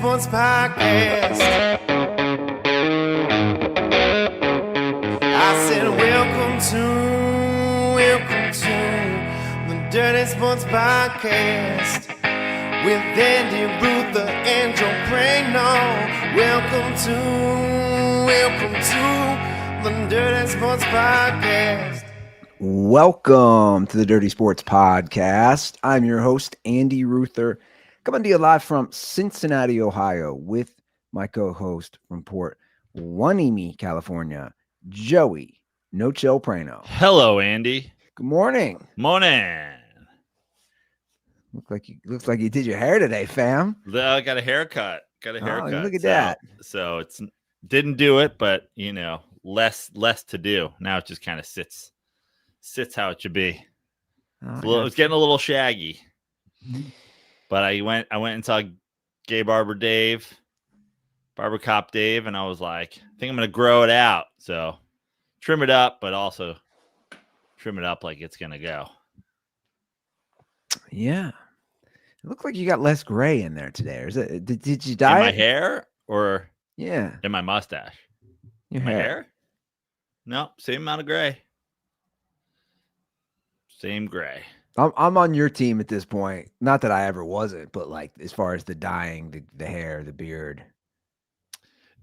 Sports Podcast. I said, welcome to the Dirty Sports Podcast with Andy Ruther and Joe Prano. Welcome to the Dirty Sports Podcast. Welcome to the Dirty Sports Podcast. I'm your host, Andy Ruther, coming to you live from Cincinnati, Ohio, with my co-host from Port Hueneme, California, Joey No Chill Prano. Hello, Andy. Good morning. Morning. Looks like you did your hair today, fam. I got a haircut. Look at that. So it's didn't do it, but less to do. Now it just kind of sits how it should be. It's getting a little shaggy. But I went and saw Barber Cop Dave, and I was like, I think I'm gonna grow it out. So trim it up, but also trim it up like it's gonna go. Yeah. It looks like you got less gray in there today. Or is it did you dye in my hair or in my mustache? Your my hair. hair? No, same amount of gray. Same gray. I'm on your team at this point. Not that I ever wasn't, but like as far as the dyeing, the hair, the beard.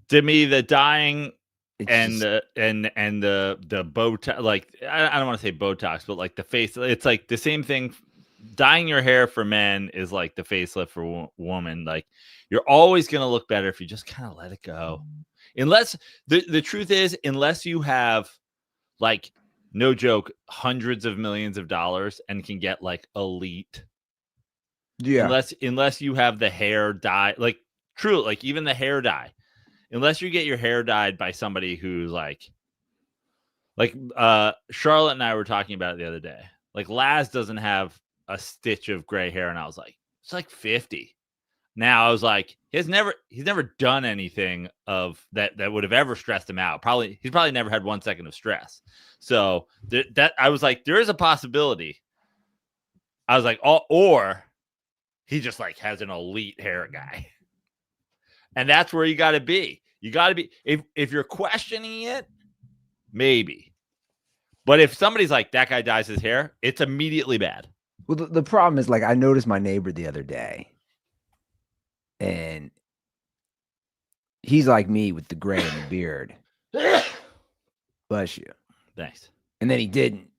To me, the dyeing It's and just- the Botox, like I don't want to say Botox, but like the face, it's like the same thing. Dyeing your hair for men is like the facelift for woman. Like you're always gonna look better if you just kind of let it go. Unless the truth is, unless you have like, no joke, hundreds of millions of dollars and can get like elite. Yeah. Unless you have the hair dye, like true, like even the hair dye. Unless you get your hair dyed by somebody who's like Charlotte and I were talking about it the other day. Like Laz doesn't have a stitch of gray hair, and I was like, it's like 50. Now I was like, he's never done anything of that would have ever stressed him out. He's probably never had 1 second of stress. So that I was like, there is a possibility. I was like, or he just like has an elite hair guy. And that's where you got to be. You got to be, if you're questioning it, maybe. But if somebody's like, that guy dyes his hair, it's immediately bad. Well, the problem is, like, I noticed my neighbor the other day, and he's like me with the gray and the beard. Bless you. Thanks. And then he didn't.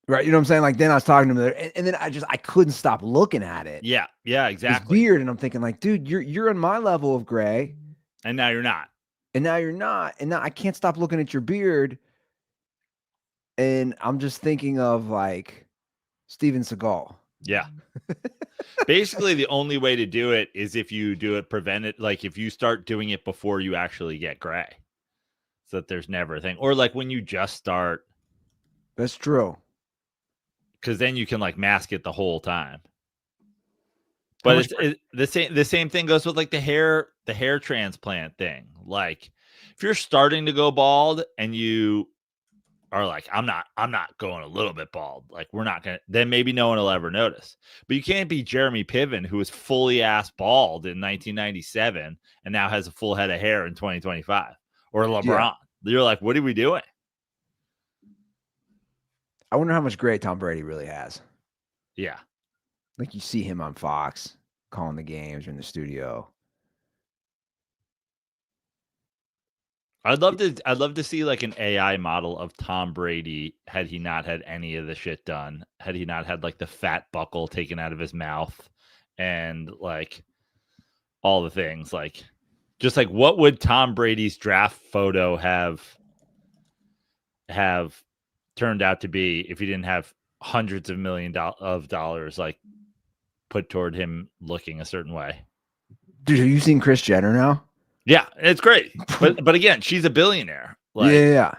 Right? You know what I'm saying? Like, then I was talking to him there, and then I couldn't stop looking at it. Yeah, exactly. His beard, and I'm thinking, like, dude, you're on my level of gray. And now you're not. And now you're not. And now I can't stop looking at your beard. And I'm just thinking of, like, Steven Seagal. Yeah. Basically, the only way to do it is if you do it like if you start doing it before you actually get gray, so that there's never a thing, or like when you just start. That's true. Because then you can like mask it the whole time. But the same thing goes with like the hair transplant thing. Like if you're starting to go bald and you are like, I'm not going a little bit bald. Like we're not going to, then maybe no one will ever notice. But you can't be Jeremy Piven, who was fully ass bald in 1997 and now has a full head of hair in 2025, or LeBron. Yeah. You're like, what are we doing? I wonder how much gray Tom Brady really has. Yeah. Like you see him on Fox calling the games or in the studio. I'd love to see like an AI model of Tom Brady had he not had any of the shit done, had he not had like the fat buckle taken out of his mouth and like all the things, like just like what would Tom Brady's draft photo have turned out to be if he didn't have hundreds of millions of dollars like put toward him looking a certain way. Dude, have you seen Kris Jenner now? Yeah, it's great. But again, she's a billionaire. Like, yeah.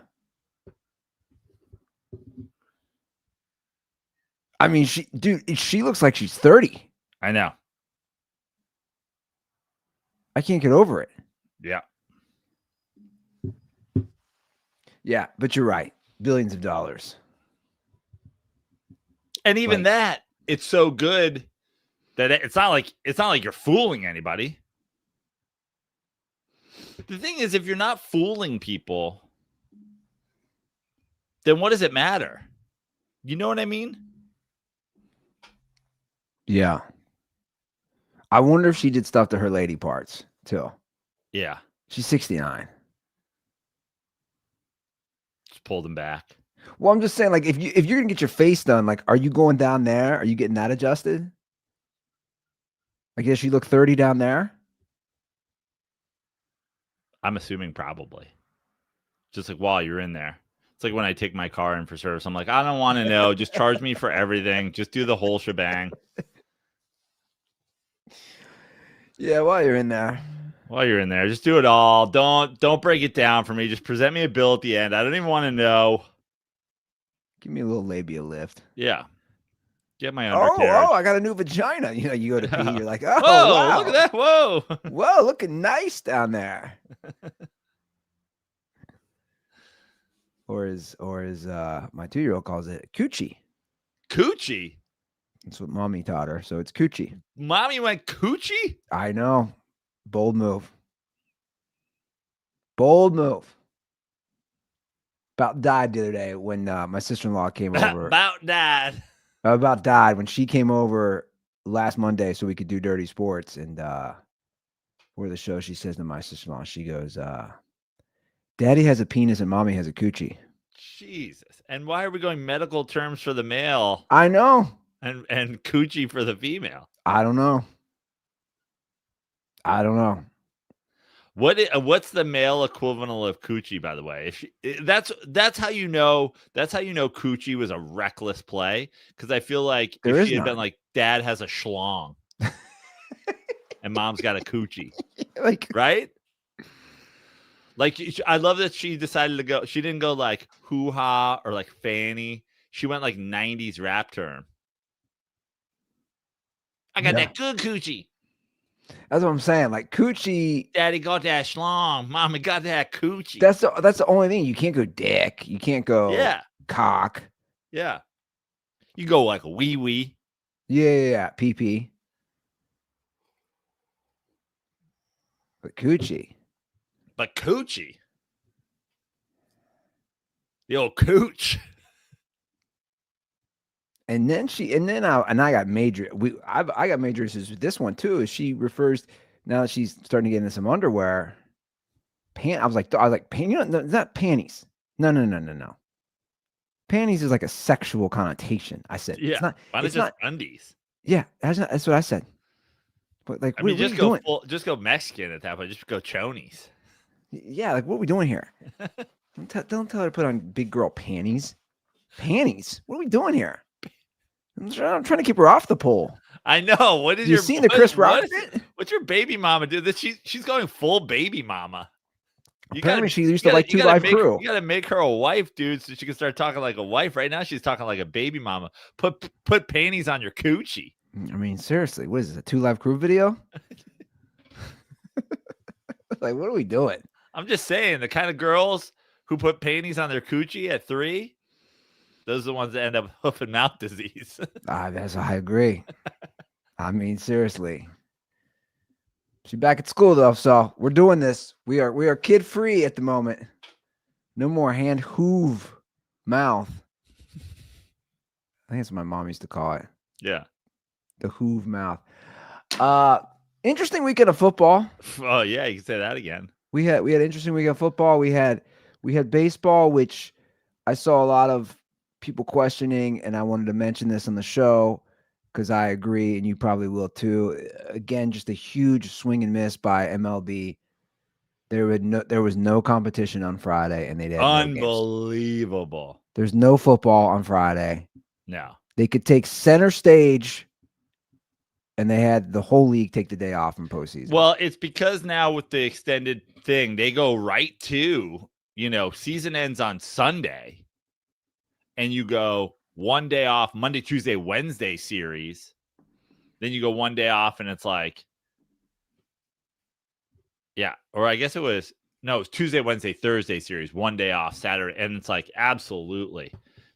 I mean, she looks like she's 30. I know. I can't get over it. Yeah. Yeah, but you're right. Billions of dollars. And even that, it's so good that it's not like you're fooling anybody. The thing is, if you're not fooling people, then what does it matter? You know what I mean? Yeah. I wonder if she did stuff to her lady parts too. Yeah. She's 69. Just pulled them back. Well, I'm just saying, like, if you're gonna get your face done, like, are you going down there? Are you getting that adjusted? I guess you look 30 down there. I'm assuming probably. Just like while you're in there. It's like when I take my car in for service. I'm like, I don't want to know. Just charge me for everything. Just do the whole shebang. Yeah, while you're in there. While you're in there, just do it all. Don't break it down for me. Just present me a bill at the end. I don't even want to know. Give me a little labia lift. Yeah. Get my undercarriage. Oh, I got a new vagina. You know, you go to pee, you're like, oh, whoa, wow. look at that. Whoa. Whoa, looking nice down there. Or as my 2-year-old calls it, coochie. Coochie? That's what mommy taught her. So it's coochie. Mommy went coochie? I know. Bold move. Bold move. About died the other day when my sister-in-law came over. About died. About died when she came over last Monday so we could do Dirty Sports. And for the show, she says to my sister-in-law, she goes, Daddy has a penis and mommy has a coochie. Jesus. And why are we going medical terms for the male I know. and coochie for the female? I don't know. What's the male equivalent of coochie, by the way? That's how you know coochie was a reckless play, because I feel like if she had been like, Dad has a schlong and Mom's got a coochie, like, right? Like, I love that she decided to go. She didn't go like hoo-ha or like fanny. She went like 90s rap term. I got that good coochie. That's what I'm saying. Like, coochie. Daddy got that schlong. Mommy got that coochie. That's the only thing. You can't go dick. You can't go cock. Yeah. You go like a wee. Yeah. PP. But coochie. The old cooch. And then I got major. I got major issues with this one too. Is she refers now that she's starting to get into some underwear? I was like, you know, not panties. No. Panties is like a sexual connotation. I said, Yeah. it's not. Why not It's just not undies? Yeah, that's what I said. But like, I mean, just go just go Mexican at that point. Just go chonies. Yeah, like, what are we doing here? Don't tell her to put on big girl panties. Panties? What are we doing here? I'm trying to keep her off the pole. I know. What is you seen the Chris Rock? What's your baby mama do? She's going full baby mama. Apparently, she used to like 2 Live Crew. You got to make her a wife, dude, so she can start talking like a wife. Right now, she's talking like a baby mama. Put panties on your coochie. I mean, seriously, what is this, a 2 Live Crew video? Like, what are we doing? I'm just saying, the kind of girls who put panties on their coochie at 3, those are the ones that end up hoof and mouth disease. I agree. I mean, seriously. She's back at school though, so we're doing this. We are kid free at the moment. No more hand hoove mouth. I think that's what my mom used to call it. Yeah. The hoove mouth. Interesting weekend of football. Oh yeah, you can say that again. We had interesting weekend of football. We had baseball, which I saw a lot of people questioning, and I wanted to mention this on the show because I agree, and you probably will too. Again, just a huge swing and miss by MLB. There was no competition on Friday, and they did unbelievable. There's no football on Friday. No, they could take center stage, and they had the whole league take the day off in postseason. Well, it's because now with the extended thing, they go right to, season ends on Sunday, and you go one day off, Monday, Tuesday, Wednesday series. Then you go one day off, and it's like, yeah, or I guess it was Tuesday, Wednesday, Thursday series, one day off, Saturday, and it's like, absolutely,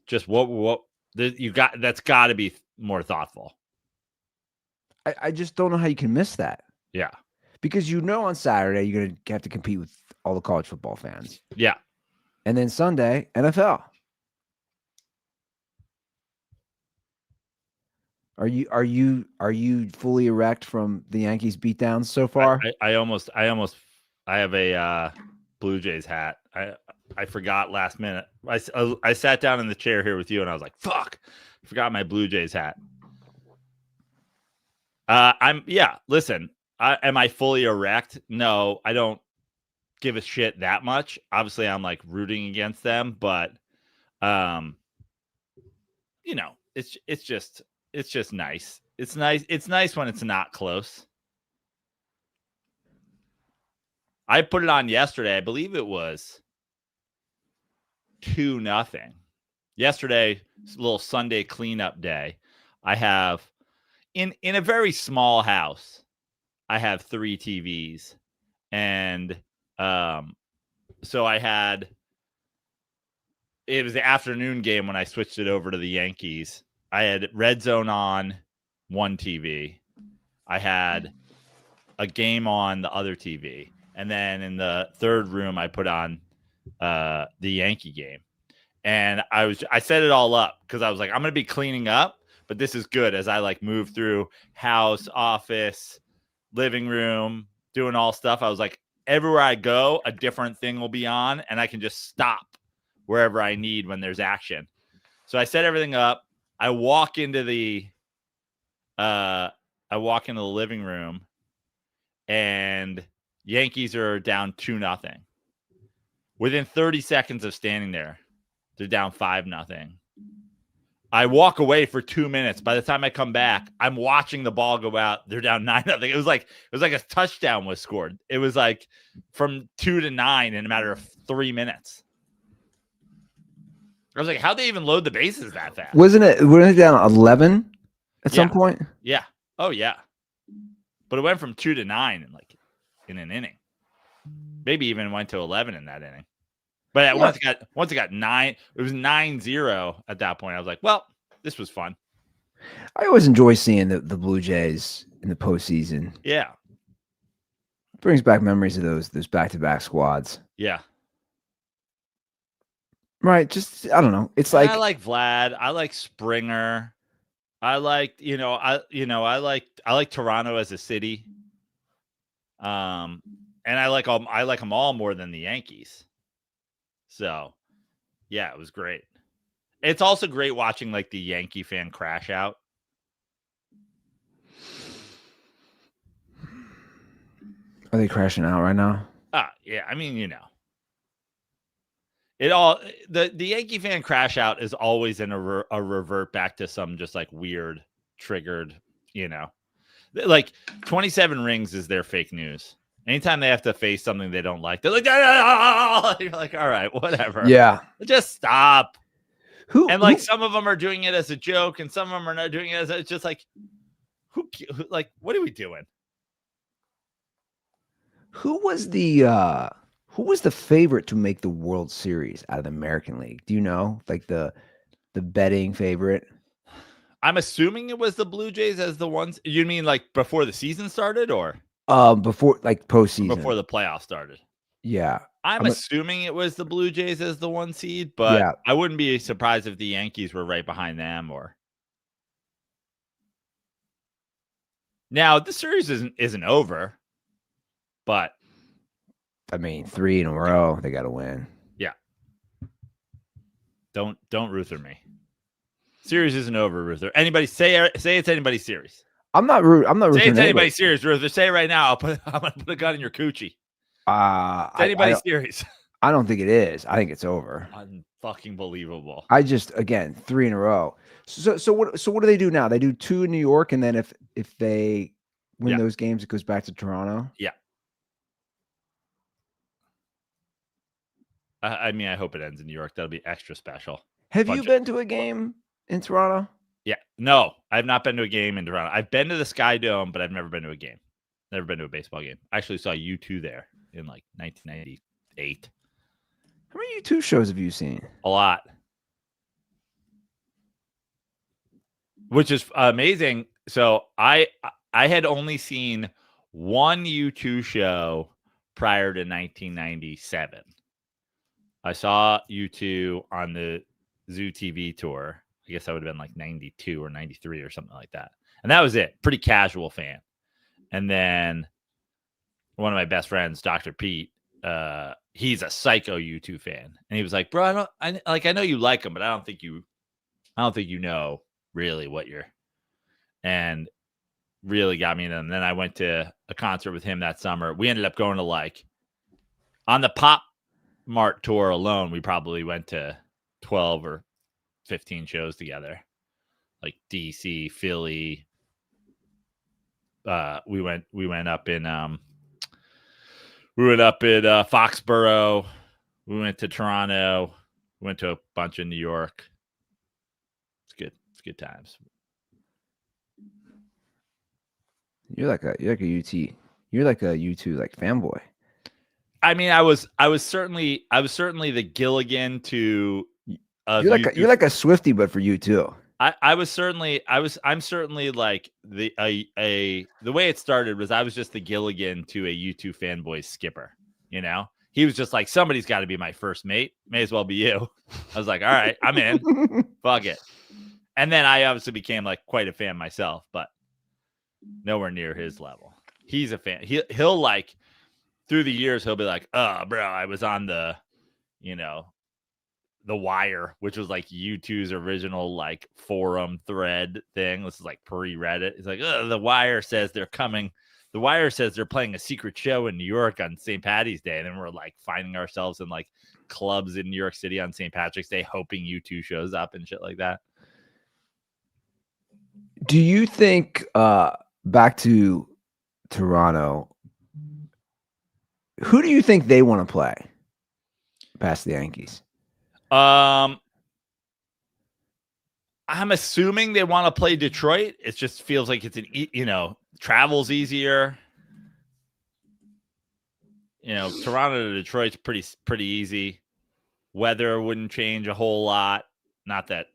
just what you got. That's got to be more thoughtful. I just don't know how you can miss that. Yeah, because on Saturday you're going to have to compete with all the college football fans. Yeah. And then Sunday, NFL. Are you fully erect from the Yankees beatdowns so far? I have a Blue Jays hat. I forgot last minute. I sat down in the chair here with you and I was like, fuck, I forgot my Blue Jays hat. Listen, am I fully erect? No, I don't give a shit that much. Obviously I'm like rooting against them, but it's just nice. It's nice when it's not close. I put it on yesterday. I believe it was 2-0. Yesterday, a little Sunday cleanup day. I have in a very small house, I have 3 TVs. And so it was the afternoon game when I switched it over to the Yankees. I had Red Zone on one TV. I had a game on the other TV. And then in the third room, I put on the Yankee game. And I set it all up because I was like, I'm going to be cleaning up, but this is good as I like move through house, office, living room, doing all stuff. I was like, everywhere I go, a different thing will be on and I can just stop wherever I need when there's action. So I set everything up. I walk into the living room and Yankees are down 2-0. Within 30 seconds of standing there, they're down 5-0. I walk away for 2 minutes. By the time I come back, I'm watching the ball go out. They're down 9-0. It was like a touchdown was scored. It was like from 2 to 9 in a matter of 3 minutes. I was like, how'd they even load the bases that fast? Wasn't it down 11 at some point? Yeah. Oh yeah. But it went from 2 to 9 in an inning. Maybe even went to 11 in that inning. But once it got 9, it was 9-0 at that point. I was like, well, this was fun. I always enjoy seeing the Blue Jays in the postseason. Yeah. Brings back memories of those back-to-back squads. Yeah. Right. Just, I don't know. It's like, I like Vlad. I like Springer. I like Toronto as a city. And I like them all more than the Yankees. So, yeah, it was great. It's also great watching like the Yankee fan crash out. Are they crashing out right now? Yeah. I mean, the Yankee fan crash out is always in a revert back to some just like weird triggered, like 27 rings is their fake news. Anytime they have to face something they don't like, they're like, ah! You're like, all right, whatever. Yeah. Just stop. Some of them are doing it as a joke and some of them are not doing it it's just like, what are we doing? Who was the favorite to make the World Series out of the American League? Do you know? Like the betting favorite? I'm assuming it was the Blue Jays as the ones. You mean like before the season started or? Before like postseason. Before the playoffs started. Yeah. I'm assuming it was the Blue Jays as the 1 seed, but yeah. I wouldn't be surprised if the Yankees were right behind them or. Now, the series isn't over, but I mean, 3 in a row, they got to win. Yeah. Don't Ruther me. Series isn't over, Ruther. Anybody say it's anybody's series. I'm not rooting. Say it's anybody's series, Ruther. Say it right now. I'm gonna put a gun in your coochie. It's anybody's series. I don't think it is. I think it's over. Unfucking believable. I just, again, 3 in a row. So what do they do now? They do 2 in New York, and then if they win those games, it goes back to Toronto. Yeah. I mean, I hope it ends in New York. That'll be extra special. Have you been to a game in Toronto? Yeah. No, I've not been to a game in Toronto. I've been to the Sky Dome, but I've never been to a game. Never been to a baseball game. I actually saw U2 there in like 1998. How many U2 shows have you seen? A lot. Which is amazing. So I had only seen one U2 show prior to 1997. I saw U2 on the Zoo TV tour. I guess that would have been like 92 or 93 or something like that. And that was it. Pretty casual fan. And then one of my best friends, Dr. Pete, he's a psycho U2 fan. And he was like, bro, I know you like him, but I don't think you know really what you're, and really got me in them. And then I went to a concert with him that summer. We ended up going to, like, on the Pop Mart tour alone, we probably went to 12 or 15 shows together, like DC, Philly. We went up in Foxborough. We went to Toronto. We went to a bunch in New York. It's good. It's good times. You're like a UT. You're like a U2 like fanboy. I mean, I was certainly the Gilligan to. You're like a Swiftie, but for U2. I'm certainly like the way it started was I was just the Gilligan to a U2 fanboy skipper. You know, he was just like, somebody's got to be my first mate. May as well be you. I was like, all right, I'm in. Fuck it. And then I obviously became like quite a fan myself, but nowhere near his level. He's a fan. He'll like, through the years, he'll be like, oh, bro, I was on the, The Wire, which was like U2's original like forum thread thing. This is like pre-Reddit. It's like, The Wire says they're coming. The Wire says they're playing a secret show in New York on St. Patty's Day. And then we're like finding ourselves in like clubs in New York City on St. Patrick's Day, hoping U2 shows up and shit like that. Do you think, back to Toronto, who do you think they want to play past the Yankees? I'm assuming they want to play Detroit. It just feels like it's travel's easier. Toronto to Detroit's pretty easy. Weather wouldn't change a whole lot. Not that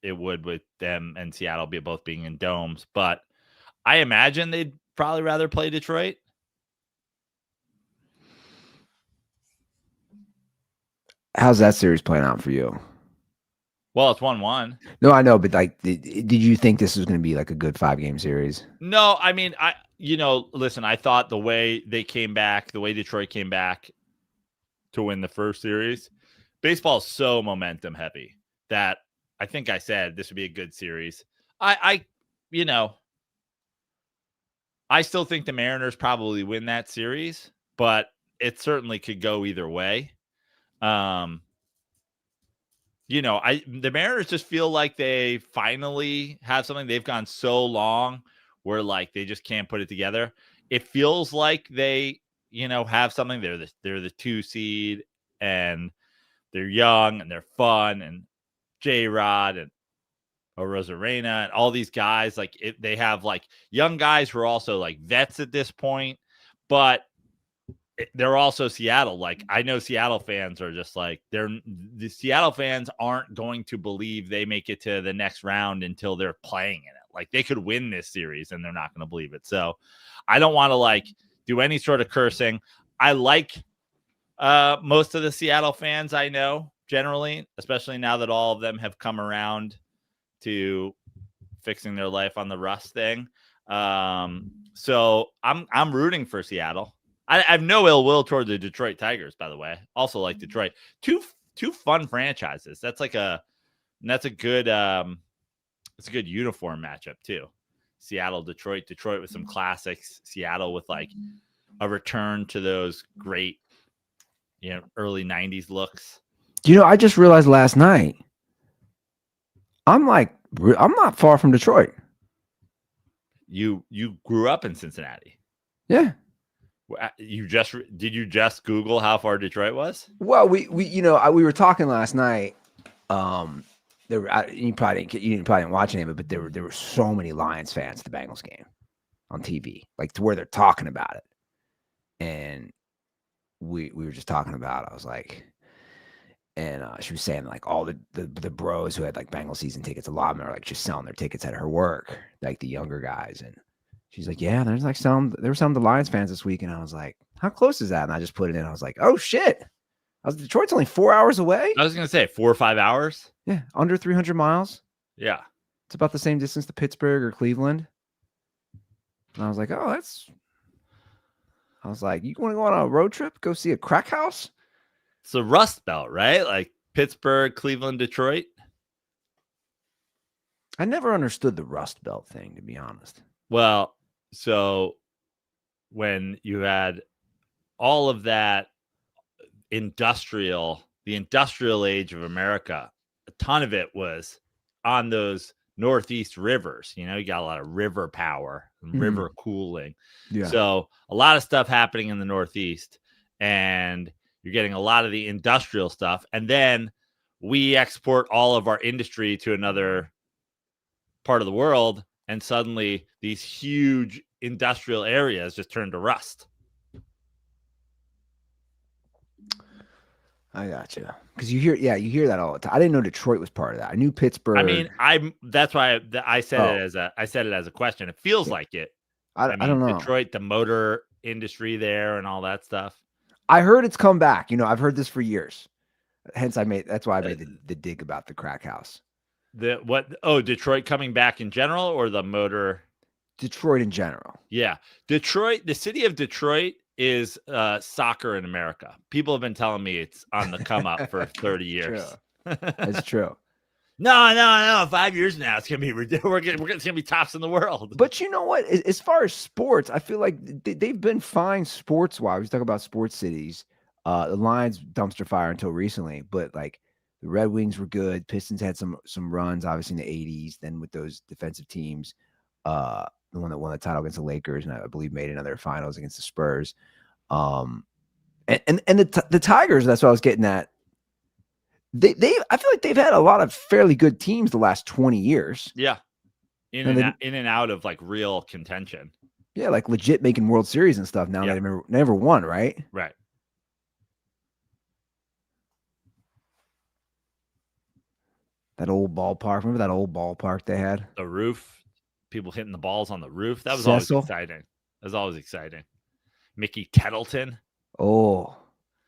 it would with them and Seattle both being in domes, but I imagine they'd probably rather play Detroit. How's that series playing out for you? Well, it's 1-1. No, I know, but like, did you think this was going to be like a good 5-game series? No, I mean, listen, I thought the way Detroit came back to win the first series, baseball is so momentum heavy that I think I said this would be a good series. I still think the Mariners probably win that series, but it certainly could go either way. The Mariners just feel like they finally have something. They've gone so long where like they just can't put it together. It feels like they, have something. They're the 2 seed and they're young and they're fun, and J-Rod and Rosarena and all these guys, like they have like young guys who are also like vets at this point, but they're also Seattle. Like, I know Seattle fans are just like, the Seattle fans aren't going to believe they make it to the next round until they're playing in it. Like, they could win this series and they're not going to believe it. So I don't want to like do any sort of cursing. I like most of the Seattle fans I know generally, especially now that all of them have come around to fixing their life on the Russ thing. So I'm rooting for Seattle. I have no ill will toward the Detroit Tigers, by the way. Also like Detroit. Two fun franchises. That's a good uniform matchup too. Seattle, Detroit with some classics. Seattle with like a return to those great, early 90s looks. I just realized last night, I'm not far from Detroit. You grew up in Cincinnati. Yeah. Did you just Google how far Detroit was? Well, we were talking last night. You probably didn't watch any of it, but there were so many Lions fans at the Bengals game on TV, like to where they're talking about it. And we were just talking about it. I was like, and she was saying like all the bros who had like Bengals season tickets, a lot of them are like just selling their tickets at her work, like the younger guys. And She's like, yeah, there were some of the Lions fans this week. And I was like, how close is that? And I just put it in. I was like, oh shit. Detroit's only 4 hours away. I was going to say 4 or 5 hours. Yeah. Under 300 miles. Yeah. It's about the same distance to Pittsburgh or Cleveland. And I was like, I was like, you want to go on a road trip? Go see a crack house? It's the Rust Belt, right? Like Pittsburgh, Cleveland, Detroit. I never understood the Rust Belt thing, to be honest. Well, so when you had all of that the industrial age of America, a ton of it was on those Northeast rivers. You know, you got a lot of river power and river cooling. Yeah. So a lot of stuff happening in the Northeast, and you're getting a lot of the industrial stuff. And then we export all of our industry to another part of the world, and suddenly these huge industrial areas just turn to rust. I gotcha. Because you hear that all the time. I didn't know Detroit was part of that. I knew Pittsburgh. I mean, that's why I said it as a question. It feels like it. I don't know. Detroit, the motor industry there, and all that stuff. I heard it's come back. You know, I've heard this for years. Hence, that's why I made the dig about the crack house. Detroit coming back in general, or the motor? Detroit in general. Yeah, Detroit. The city of Detroit is soccer in America. People have been telling me it's on the come up for 30 years. That's true. No. 5 years from now, it's gonna be we're gonna be tops in the world. But you know what? As far as sports, I feel like they've been fine sports wise. We talk about sports cities. The Lions dumpster fire until recently, but like the Red Wings were good. Pistons had some runs, obviously in the 80s. Then with those defensive teams, the one that won the title against the Lakers, and I believe made another finals against the Spurs. And the Tigers, that's what I was getting at. I feel like they've had a lot of fairly good teams the last 20 years. Yeah. In and out of like real contention. Yeah, like legit making World Series and stuff. Now they never won, right? Right. That old ballpark. Remember that old ballpark they had? The roof. People hitting the balls on the roof. That was always exciting. Mickey Kettleton. Oh,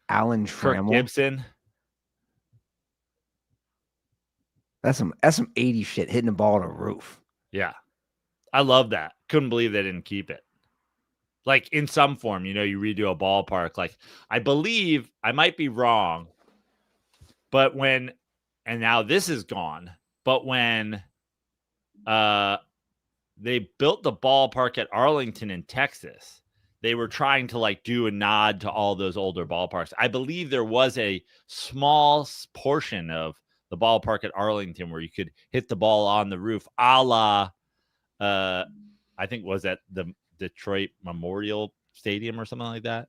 Alan Kirk Trammell. Gibson. That's some 80s shit, hitting the ball on a roof. Yeah. I love that. Couldn't believe they didn't keep it. Like in some form, you redo a ballpark. Like I believe, I might be wrong, but and now this is gone, but when they built the ballpark at Arlington in Texas, they were trying to like do a nod to all those older ballparks. I believe there was a small portion of the ballpark at Arlington where you could hit the ball on the roof, a la, I think was at the Detroit Memorial Stadium or something like that.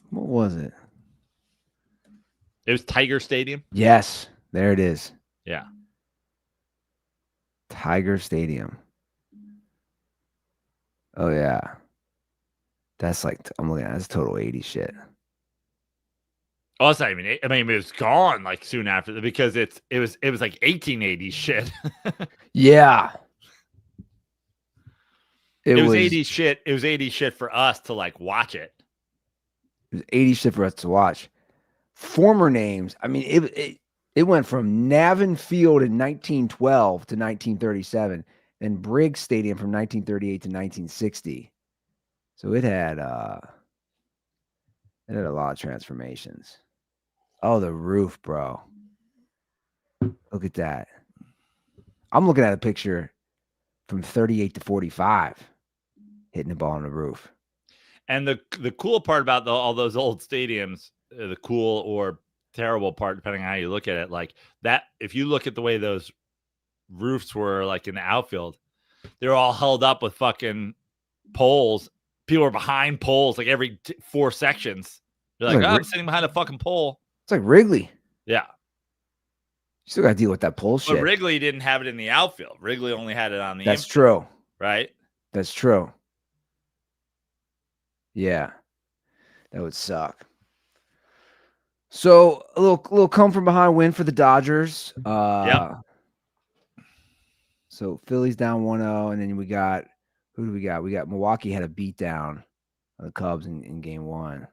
What was it? It was Tiger Stadium. Yes, there it is. Yeah. Tiger Stadium. Oh yeah. That's like, I'm looking at, that's total 80s shit. Oh, it's not even. I mean, it was gone like soon after because it was like 1880s shit. Yeah. It was 80s shit. It was 80s shit for us to like watch it. It was 80s shit for us to watch. Former names. I mean, it went from Navin Field in 1912 to 1937, and Briggs Stadium from 1938 to 1960. So it had a lot of transformations. Oh, the roof, bro. Look at that. I'm looking at a picture from 38 to 45, hitting the ball on the roof. And the cool part about all those old stadiums, the cool or terrible part, depending on how you look at it, like that, if you look at the way those roofs were like in the outfield, they're all held up with fucking poles. People are behind poles like every 4 sections. You're like, I'm sitting behind a fucking pole. It's like Wrigley. Yeah. You still got to deal with that pole shit. But Wrigley didn't have it in the outfield. Wrigley only had it on the That's infield, true. right? That's true. Yeah. That would suck. So a little come from behind win for the Dodgers. Yep. So Philly's down 1-0, and then we got who do we got? We got Milwaukee had a beat down on the Cubs in game 1.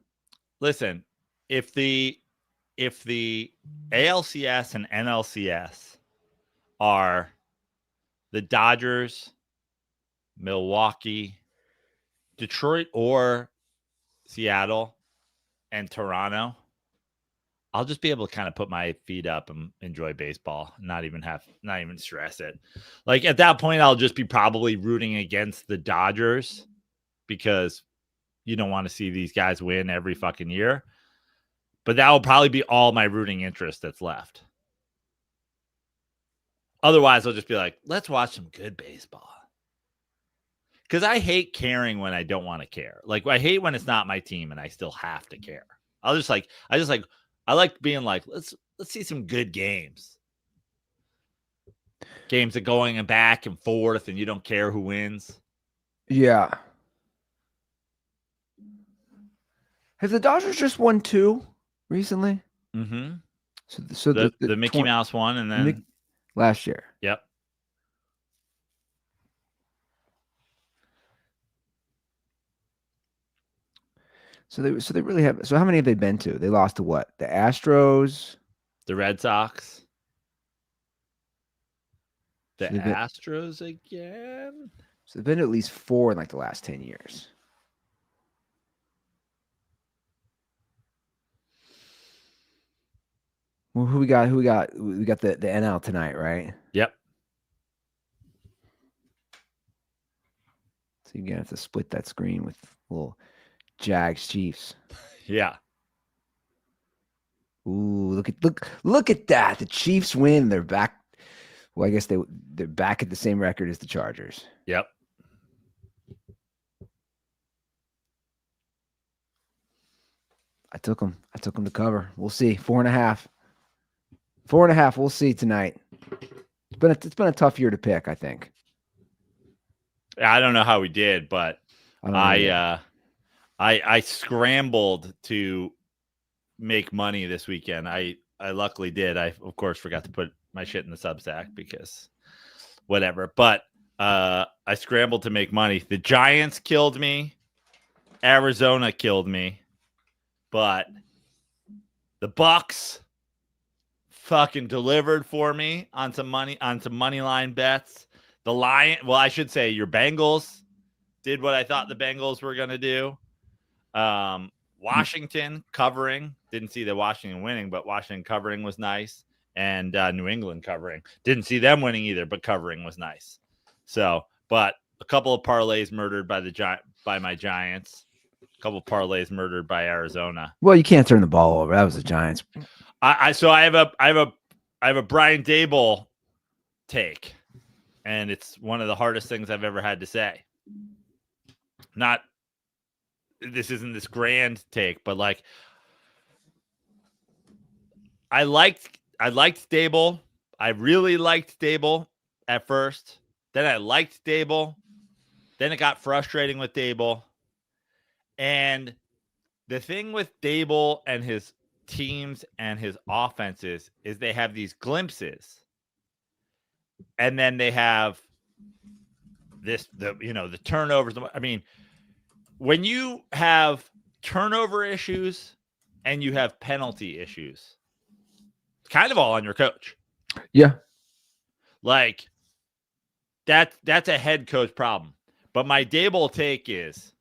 Listen, if the ALCS and NLCS are the Dodgers, Milwaukee, Detroit, or Seattle and Toronto, I'll just be able to kind of put my feet up and enjoy baseball, not even stress it. Like at that point, I'll just be probably rooting against the Dodgers because you don't want to see these guys win every fucking year. But that will probably be all my rooting interest that's left. Otherwise, I'll just be like, let's watch some good baseball. Because I hate caring when I don't want to care. Like, I hate when it's not my team and I still have to care. I like being like, let's see some good games. Games that going back and forth and you don't care who wins. Yeah. Have the Dodgers just won 2 recently? Mm-hmm. So the Mickey Mouse one, and then last year. Yep. So they really have. So how many have they been to? They lost to what? The Astros, the Red Sox, the So Astros again. So they've been to at least 4 in like the last 10 years. Well, who we got? We got the NL tonight, right? Yep. So you're gonna have to split that screen with little Jags Chiefs. Yeah. Ooh, look at that. The Chiefs win. They're back. Well, I guess they're back at the same record as the Chargers. Yep. I took them to cover. We'll see. 4.5. 4.5. We'll see tonight. It's been a tough year to pick, I think. I don't know how we did, but I scrambled to make money this weekend. I luckily did. I of course forgot to put my shit in the Substack because whatever. But I scrambled to make money. The Giants killed me. Arizona killed me. But the Bucks fucking delivered for me on some money line bets. The I should say your Bengals did what I thought the Bengals were going to do. Washington covering. Didn't see the Washington winning, but Washington covering was nice. And New England covering. Didn't see them winning either, but covering was nice. So, but a couple of parlays murdered by my Giants. A couple of parlays murdered by Arizona. Well, you can't turn the ball over. That was the Giants. I have a Brian Daboll take, and it's one of the hardest things I've ever had to say. This isn't this grand take, but like I liked Daboll. I really liked Daboll at first. Then I liked Daboll. Then it got frustrating with Daboll. And the thing with Daboll and his teams and his offenses is they have these glimpses. And then they have the turnovers. I mean, when you have turnover issues and you have penalty issues, it's kind of all on your coach. Yeah. Like that's a head coach problem. But my Daboll take is,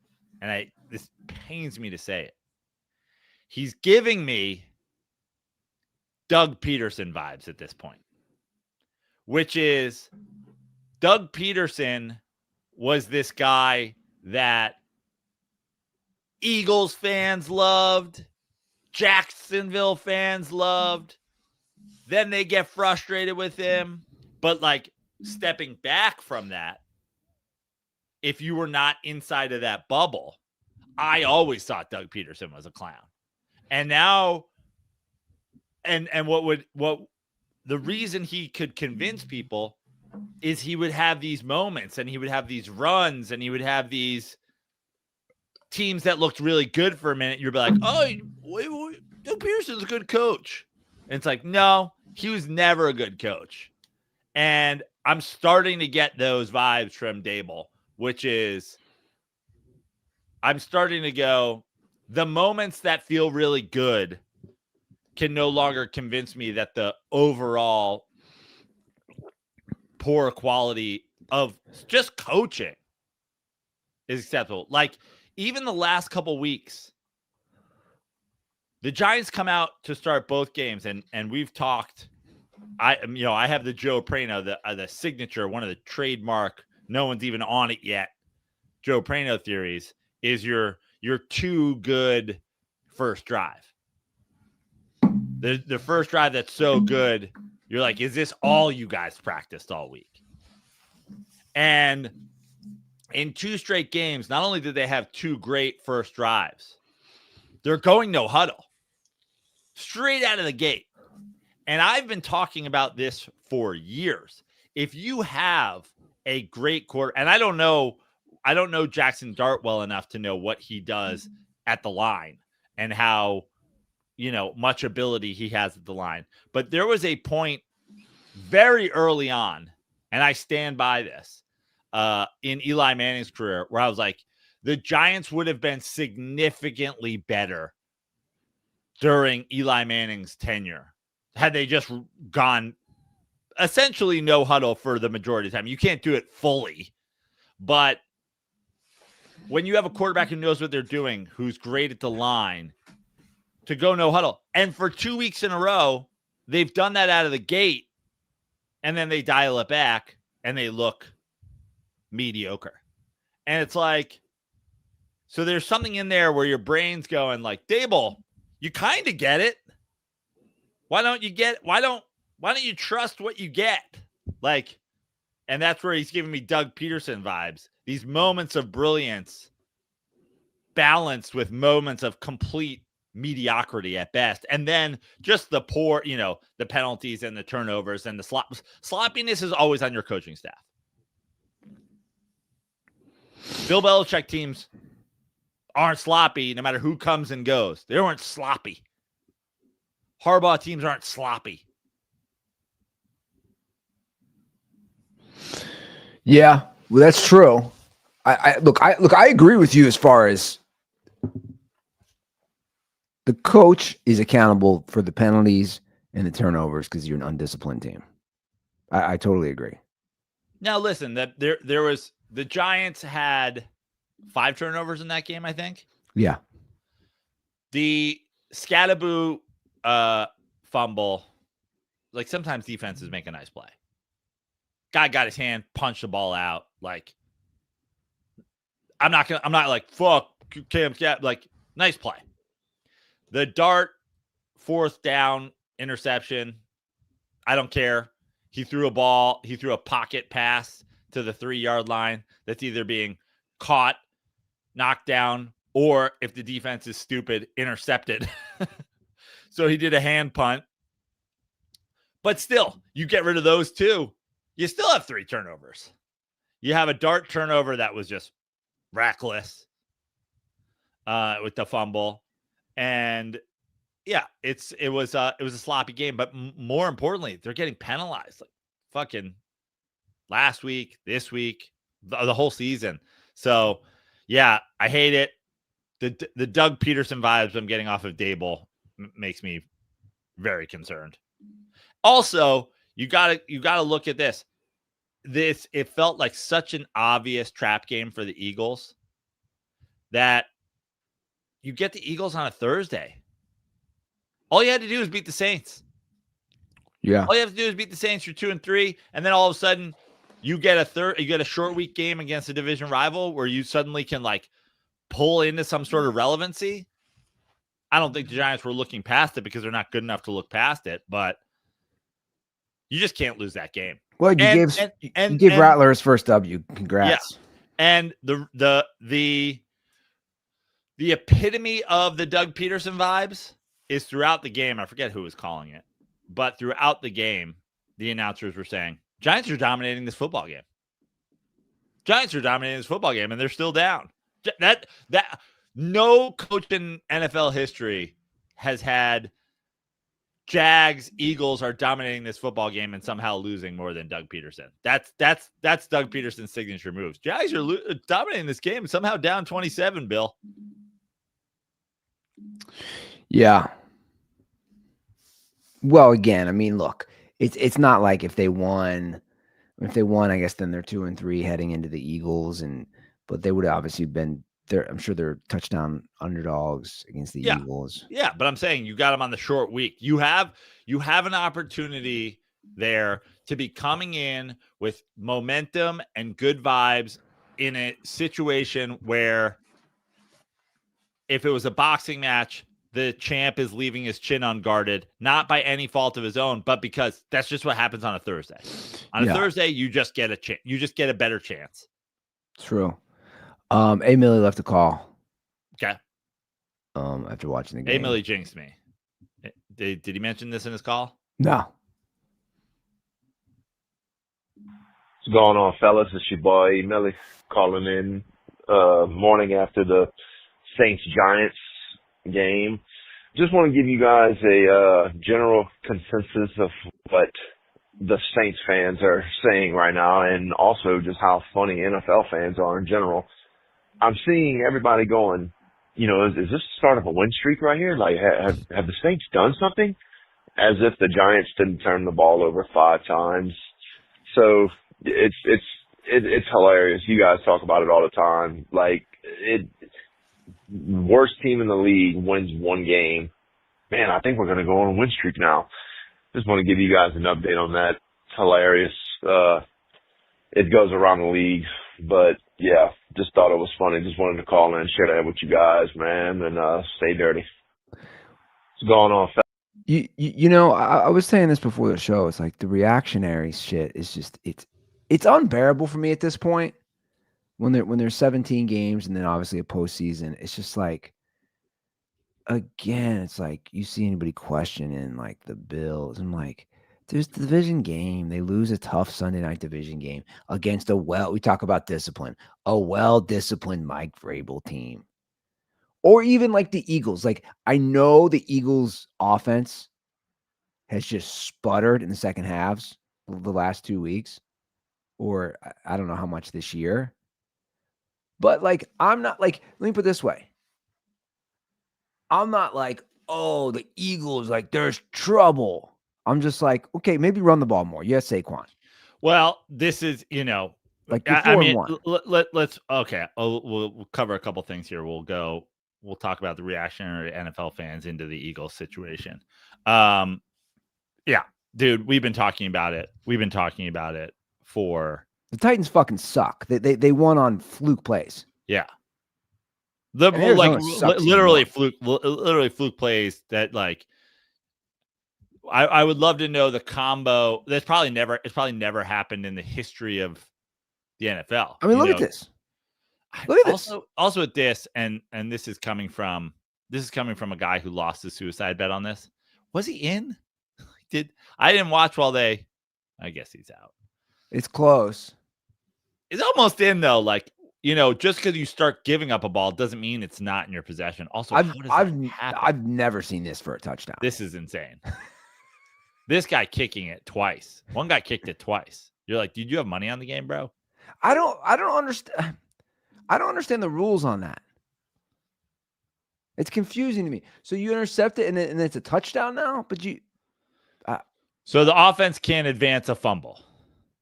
and this pains me to say it, he's giving me Doug Peterson vibes at this point, which is Doug Peterson was this guy that Eagles fans loved, Jacksonville fans loved. Then they get frustrated with him. But like stepping back from that, if you were not inside of that bubble, I always thought Doug Peterson was a clown. And now, and what the reason he could convince people is he would have these moments and he would have these runs and he would have these teams that looked really good for a minute. You'd be like, oh, Doug Peterson's a good coach. And it's like, no, he was never a good coach. And I'm starting to get those vibes from Dable, which is I'm starting to go, the moments that feel really good can no longer convince me that the overall poor quality of just coaching is acceptable. Like, even the last couple weeks, the Giants come out to start both games, and we've talked. I have the Joe Prano, the signature, one of the trademark, no one's even on it yet, Joe Prano theories is your too good first drive. The first drive that's so good, you're like, is this all you guys practiced all week? And in 2 straight games, not only did they have 2 great first drives, they're going no huddle straight out of the gate. And I've been talking about this for years. If you have a great quarter, and I don't know Jackson Dart well enough to know what he does at the line and how, much ability he has at the line. But there was a point very early on, and I stand by this, in Eli Manning's career, where I was like, the Giants would have been significantly better during Eli Manning's tenure had they just gone essentially no huddle for the majority of the time. You can't do it fully, but when you have a quarterback who knows what they're doing, who's great at the line, to go no huddle. And for 2 weeks in a row, they've done that out of the gate, and then they dial it back and they look mediocre. And it's like, so there's something in there where your brain's going like, Dable, you kind of get it. Why don't you trust what you get? Like, and that's where he's giving me Doug Peterson vibes. These moments of brilliance balanced with moments of complete mediocrity at best. And then just the poor, the penalties and the turnovers and the sloppiness is always on your coaching staff. Bill Belichick teams aren't sloppy no matter who comes and goes. They weren't sloppy. Harbaugh teams aren't sloppy. Yeah, well, that's true. I agree with you as far as the coach is accountable for the penalties and the turnovers because you're an undisciplined team. I totally agree. Now, listen, that there was the Giants had 5 turnovers in that game, I think. Yeah. The Scattaboo fumble, like sometimes defenses make a nice play. Guy got his hand, punched the ball out. Like, I'm not like, fuck Cam Scat, like, nice play. The Dart 4th down interception, I don't care. He threw a pocket pass to the 3-yard line that's either being caught, knocked down, or if the defense is stupid, intercepted. So he did a hand punt. But still, you get rid of those 2. You still have 3 turnovers. You have a Dart turnover that was just reckless with the fumble. And yeah, it was a sloppy game, but more importantly, they're getting penalized like fucking last week, this week, the whole season. So yeah, I hate it. The Doug Peterson vibes I'm getting off of Dable makes me very concerned. Also, you gotta look at this. It felt like such an obvious trap game for the Eagles that you get the Eagles on a Thursday. All you had to do is beat the Saints. Yeah. All you have to do is beat the Saints. You're 2-3, and then all of a sudden you get a short week game against a division rival where you suddenly can like pull into some sort of relevancy. I don't think the Giants were looking past it because they're not good enough to look past it, but you just can't lose that game. Well, you gave Rattler his first W. Congrats. Yeah. And the epitome of the Doug Peterson vibes is throughout the game. I forget who was calling it, but throughout the game, the announcers were saying, Giants are dominating this football game. Giants are dominating this football game, and they're still down. That no coach in NFL history has had Jags, Eagles are dominating this football game and somehow losing more than Doug Peterson. That's Doug Peterson's signature moves. Jags are dominating this game and somehow down 27, Bill. Yeah. Well, again, I mean, look, it's not like if they won, I guess then they're 2-3 heading into the Eagles, but they would have obviously been there. I'm sure they're touchdown underdogs against the Eagles. Yeah, but I'm saying you got them on the short week. You have an opportunity there to be coming in with momentum and good vibes in a situation where if it was a boxing match, the champ is leaving his chin unguarded, not by any fault of his own, but because that's just what happens on a Thursday. On a Thursday, you just get a chance. You just get a better chance. True. A. Millie left a call. Okay. After watching the game. A. Millie jinxed me. Did he mention this in his call? No. What's going on, fellas? It's your boy, Millie, calling in morning after the Saints-Giants game. Just want to give you guys a general consensus of what the Saints fans are saying right now, and also just how funny NFL fans are in general. I'm seeing everybody going, is this the start of a win streak right here? Like, have the Saints done something? As if the Giants didn't turn the ball over 5 times. So it's hilarious. You guys talk about it all the time. Like, worst team in the league wins one game. Man, I think we're going to go on a win streak now. Just want to give you guys an update on that. It's hilarious. It goes around the league, but yeah, just thought it was funny. Just wanted to call in and share that with you guys, man, and stay dirty. What's going on, fellas? I was saying this before the show. It's like the reactionary shit is just it's unbearable for me at this point. When there's 17 games and then obviously a postseason, it's just like, again, it's like you see anybody questioning like the Bills. I'm like, there's the division game. They lose a tough Sunday night division game against we talk about discipline, a well-disciplined Mike Vrabel team. Or even like the Eagles. Like, I know the Eagles offense has just sputtered in the second halves the last 2 weeks, or I don't know how much this year. But like, I'm not like, let me put it this way. I'm not like, oh, the Eagles, like there's trouble. I'm just like, okay, maybe run the ball more. Yes, Saquon. Well, this is, like let's okay. We'll cover a couple things here. We'll talk about the reactionary NFL fans into the Eagles situation. Yeah, dude, we've been talking about it. For the Titans fucking suck. They won on fluke plays. Yeah. Literally fluke plays that like I would love to know the combo. It's probably never happened in the history of the NFL. I mean, look at this. Look at this. Also at this, and this is coming from a guy who lost his suicide bet on this. Was he in? I didn't watch I guess he's out. It's close. It's almost in though. Like, just because you start giving up a ball doesn't mean it's not in your possession. Also, I've never seen this for a touchdown. This is insane. This guy kicking it twice. One guy kicked it twice. You're like, did you have money on the game, bro? I don't understand. I don't understand the rules on that. It's confusing to me. So you intercept it and it's a touchdown now, but so the offense can't advance a fumble,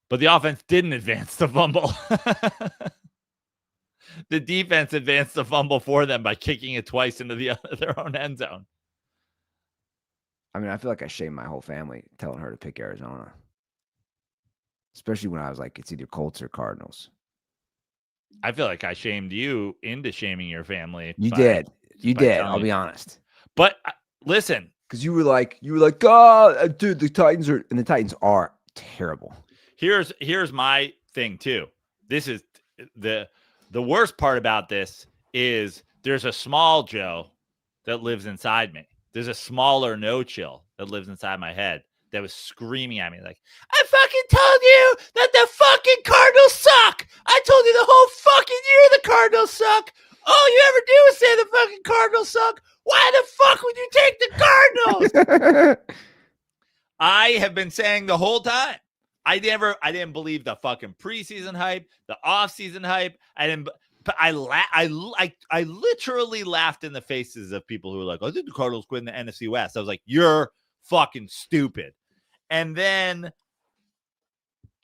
but the offense didn't advance the fumble. The defense advanced the fumble for them by kicking it twice into their own end zone. I mean, I feel like I shamed my whole family telling her to pick Arizona, especially when I was like, it's either Colts or Cardinals. I feel like I shamed you into shaming your family. You did. I'll be honest. But listen, because you were like, God, dude, the Titans are terrible. Here's my thing too. This is the worst part about this is there's a small Joe that lives inside me. There's a smaller no chill that lives inside my head that was screaming at me like, I fucking told you that the fucking Cardinals suck. I told you the whole fucking year the Cardinals suck. All you ever do is say the fucking Cardinals suck. Why the fuck would you take the Cardinals? I have been saying the whole time. I didn't believe the fucking preseason hype, the offseason hype. I literally laughed in the faces of people who were like, "I think the Cardinals win the NFC West." I was like, "You're fucking stupid." And then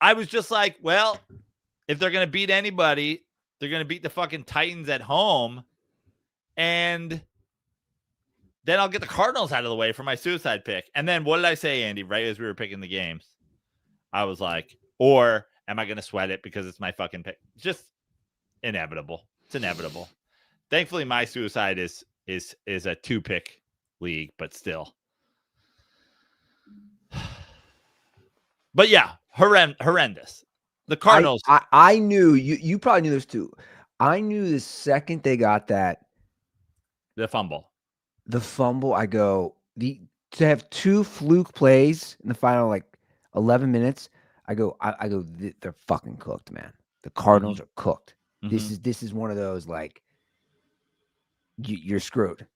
I was just like, well, if they're going to beat anybody, they're going to beat the fucking Titans at home. And then I'll get the Cardinals out of the way for my suicide pick. And then what did I say, Andy, right as we were picking the games? I was like, or am I going to sweat it because it's my fucking pick? Just inevitable. It's inevitable. Thankfully, my suicide is a 2-pick league, but still. But yeah, horrendous. The Cardinals. I knew you probably knew this too. I knew the second they got the fumble, I go to have 2 fluke plays in the final like 11 minutes. I go, they're fucking cooked, man. The Cardinals are cooked. Mm-hmm. This is one of those like you're screwed.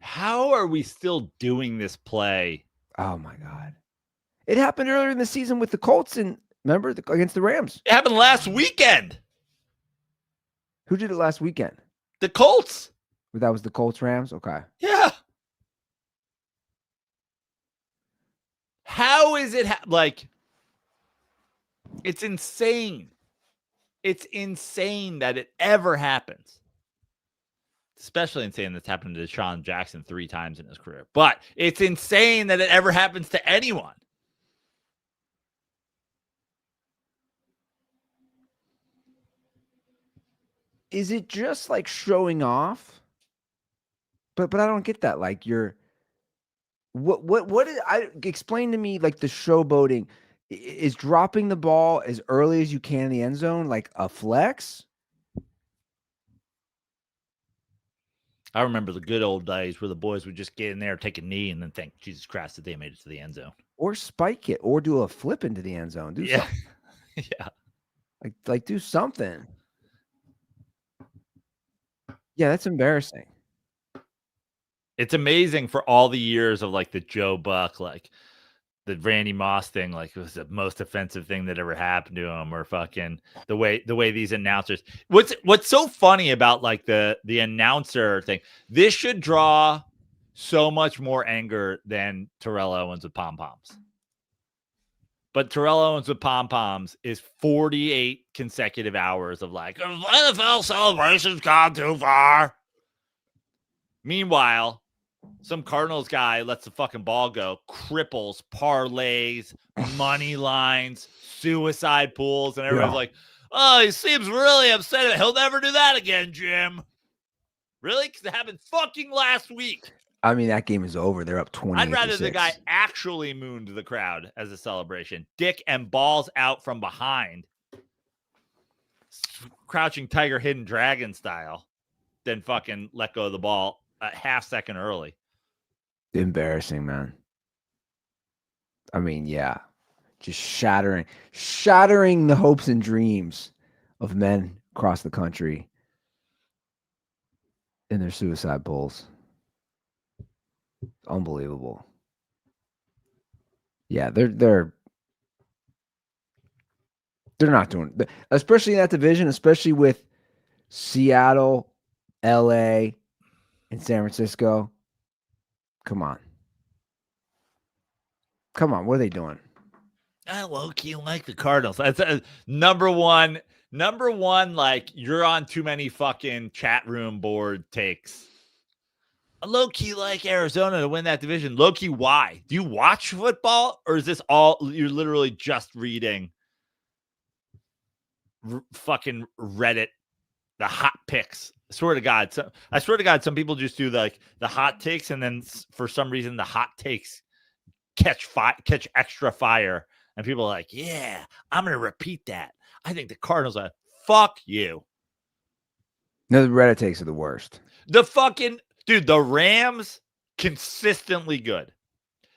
How are we still doing this play? Oh my God. It happened earlier in the season with the Colts and remember against the Rams. It happened last weekend. Who did it last weekend? The Colts. That was the Colts Rams? Okay. Yeah. How is it like it's insane. It's insane that it ever happens. Especially insane that's happened to Deshaun Jackson 3 times in his career. But it's insane that it ever happens to anyone. Is it just like showing off? But I don't get that. Like what is explain to me like the showboating is dropping the ball as early as you can in the end zone like a flex? I remember the good old days where the boys would just get in there, take a knee, and then think, Jesus Christ, that they made it to the end zone. Or spike it, or do a flip into the end zone. Do something. Yeah. Like do something. Yeah, that's embarrassing. It's amazing for all the years of like the Joe Buck, like the Randy Moss thing, like it was the most offensive thing that ever happened to him, or fucking the way these announcers. What's so funny about like the announcer thing? This should draw so much more anger than Terrell Owens with pom poms. But Terrell Owens with pom poms is 48 consecutive hours of like NFL celebrations gone too far. Meanwhile, some Cardinals guy lets the fucking ball go, cripples, parlays, money lines, suicide pools, and everyone's like, oh, he seems really upset. He'll never do that again, Jim. Really? Because it happened fucking last week. I mean, that game is over. They're up 20. I'd rather the guy actually mooned the crowd as a celebration. Dick and balls out from behind. Crouching Tiger, Hidden Dragon style. Than fucking let go of the ball a half second early. Embarrassing, man. I mean, yeah. Just shattering the hopes and dreams of men across the country in their suicide pools. Unbelievable. Yeah, they're not doing, especially in that division, especially with Seattle, LA, and San Francisco. Come on. What are they doing? I low-key like the Cardinals. That's number one, like you're on too many fucking chat room board takes. I low-key like Arizona to win that division. Low-key, why? Do you watch football, or is this all you're literally just reading fucking Reddit, the hot picks? I swear to God, some people just do the hot takes, and then for some reason the hot takes catch extra fire, and people are like, "Yeah, I'm gonna repeat that. I think the Cardinals are fuck you." No, the Reddit takes are the worst. The fucking dude, the Rams consistently good.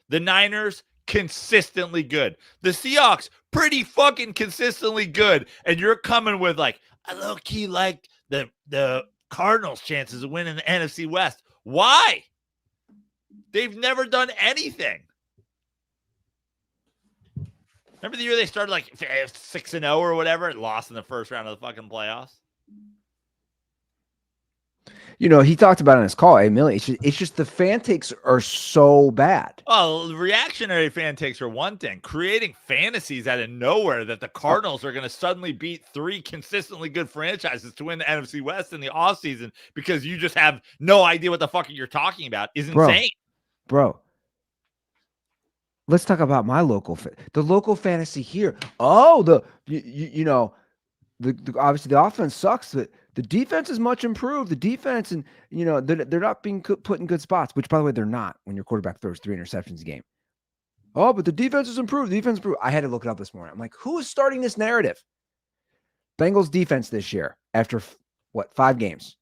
The Niners consistently good. The Seahawks pretty fucking consistently good, and you're coming with like, I low key like the Cardinals' chances of winning the NFC West. Why? They've never done anything. Remember the year they started like 6-0 or whatever and lost in the first round of the fucking playoffs? He talked about it on his call. Hey, Millie, it's just the fan takes are so bad. Oh, reactionary fan takes are one thing. Creating fantasies out of nowhere that the Cardinals are going to suddenly beat 3 consistently good franchises to win the NFC West in the offseason because you just have no idea what the fuck you're talking about is insane. Bro. Let's talk about my the local fantasy here. Oh, the obviously the offense sucks. The defense is much improved. The defense, and they're not being put in good spots. Which, by the way, they're not when your quarterback throws 3 interceptions a game. Oh, but the defense is improved. The defense is improved. I had to look it up this morning. I'm like, who is starting this narrative? Bengals defense this year after 5 games.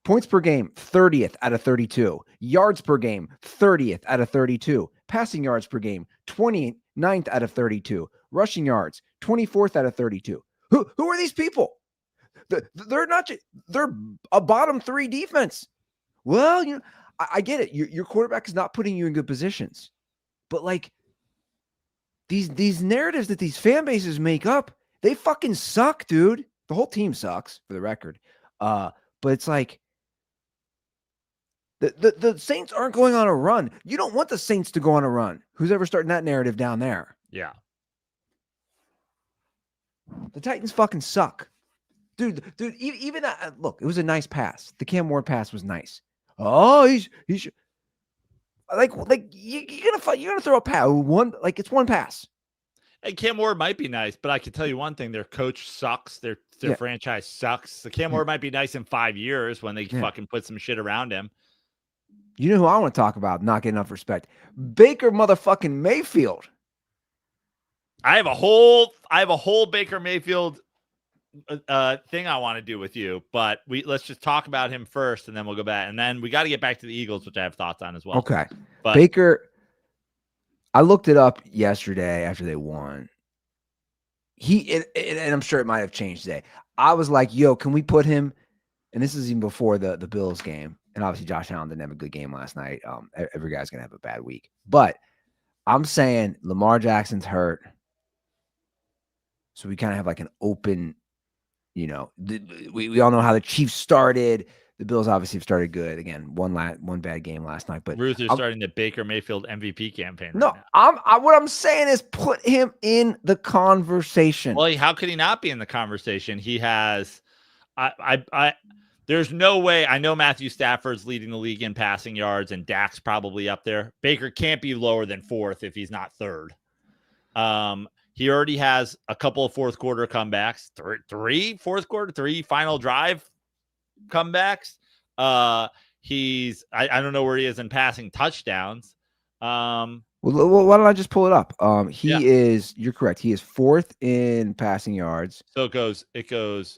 Points per game, 30th out of 32. Yards per game, 30th out of 32. Passing yards per game, 29th out of 32. Rushing yards, 24th out of 32. Who are these people? They're not. They're a bottom 3 defense. Well, I get it. Your quarterback is not putting you in good positions, but like these narratives that these fan bases make up, they fucking suck, dude. The whole team sucks, for the record. But it's like the Saints aren't going on a run. You don't want the Saints to go on a run. Who's ever starting that narrative down there? Yeah. The Titans fucking suck. Dude, even that, look, it was a nice pass. The Cam Ward pass was nice. Oh, he's like you're gonna throw a pass it's one pass. And Cam Ward might be nice, but I can tell you one thing: their coach sucks. Their franchise sucks. So Cam Ward might be nice in 5 years when they fucking put some shit around him. You know who I want to talk about? Not getting enough respect. Baker motherfucking Mayfield. I have a whole Baker Mayfield thing I want to do with you, but let's just talk about him first, and then we'll go back, and then we got to get back to the Eagles, which I have thoughts on as well. Okay, but Baker. I looked it up yesterday after they won. And I'm sure it might have changed today. I was like, yo, can we put him? And this is even before the Bills game. And obviously Josh Allen didn't have a good game last night. Every guy's going to have a bad week. But I'm saying Lamar Jackson's hurt. So we kind of have like an open, we all know how the Chiefs started. The Bills obviously have started good. Again, one bad game last night. But Ruth is starting the Baker Mayfield MVP campaign. No, right now. what I'm saying is put him in the conversation. Well, how could he not be in the conversation? He has, there's no way. I know Matthew Stafford's leading the league in passing yards, and Dak's probably up there. Baker can't be lower than 4th if he's not 3rd. He already has a couple of fourth quarter comebacks, 3 final drive comebacks. He's I don't know where he is in passing touchdowns. Well, why don't I just pull it up? You're correct. He is 4th in passing yards. So it goes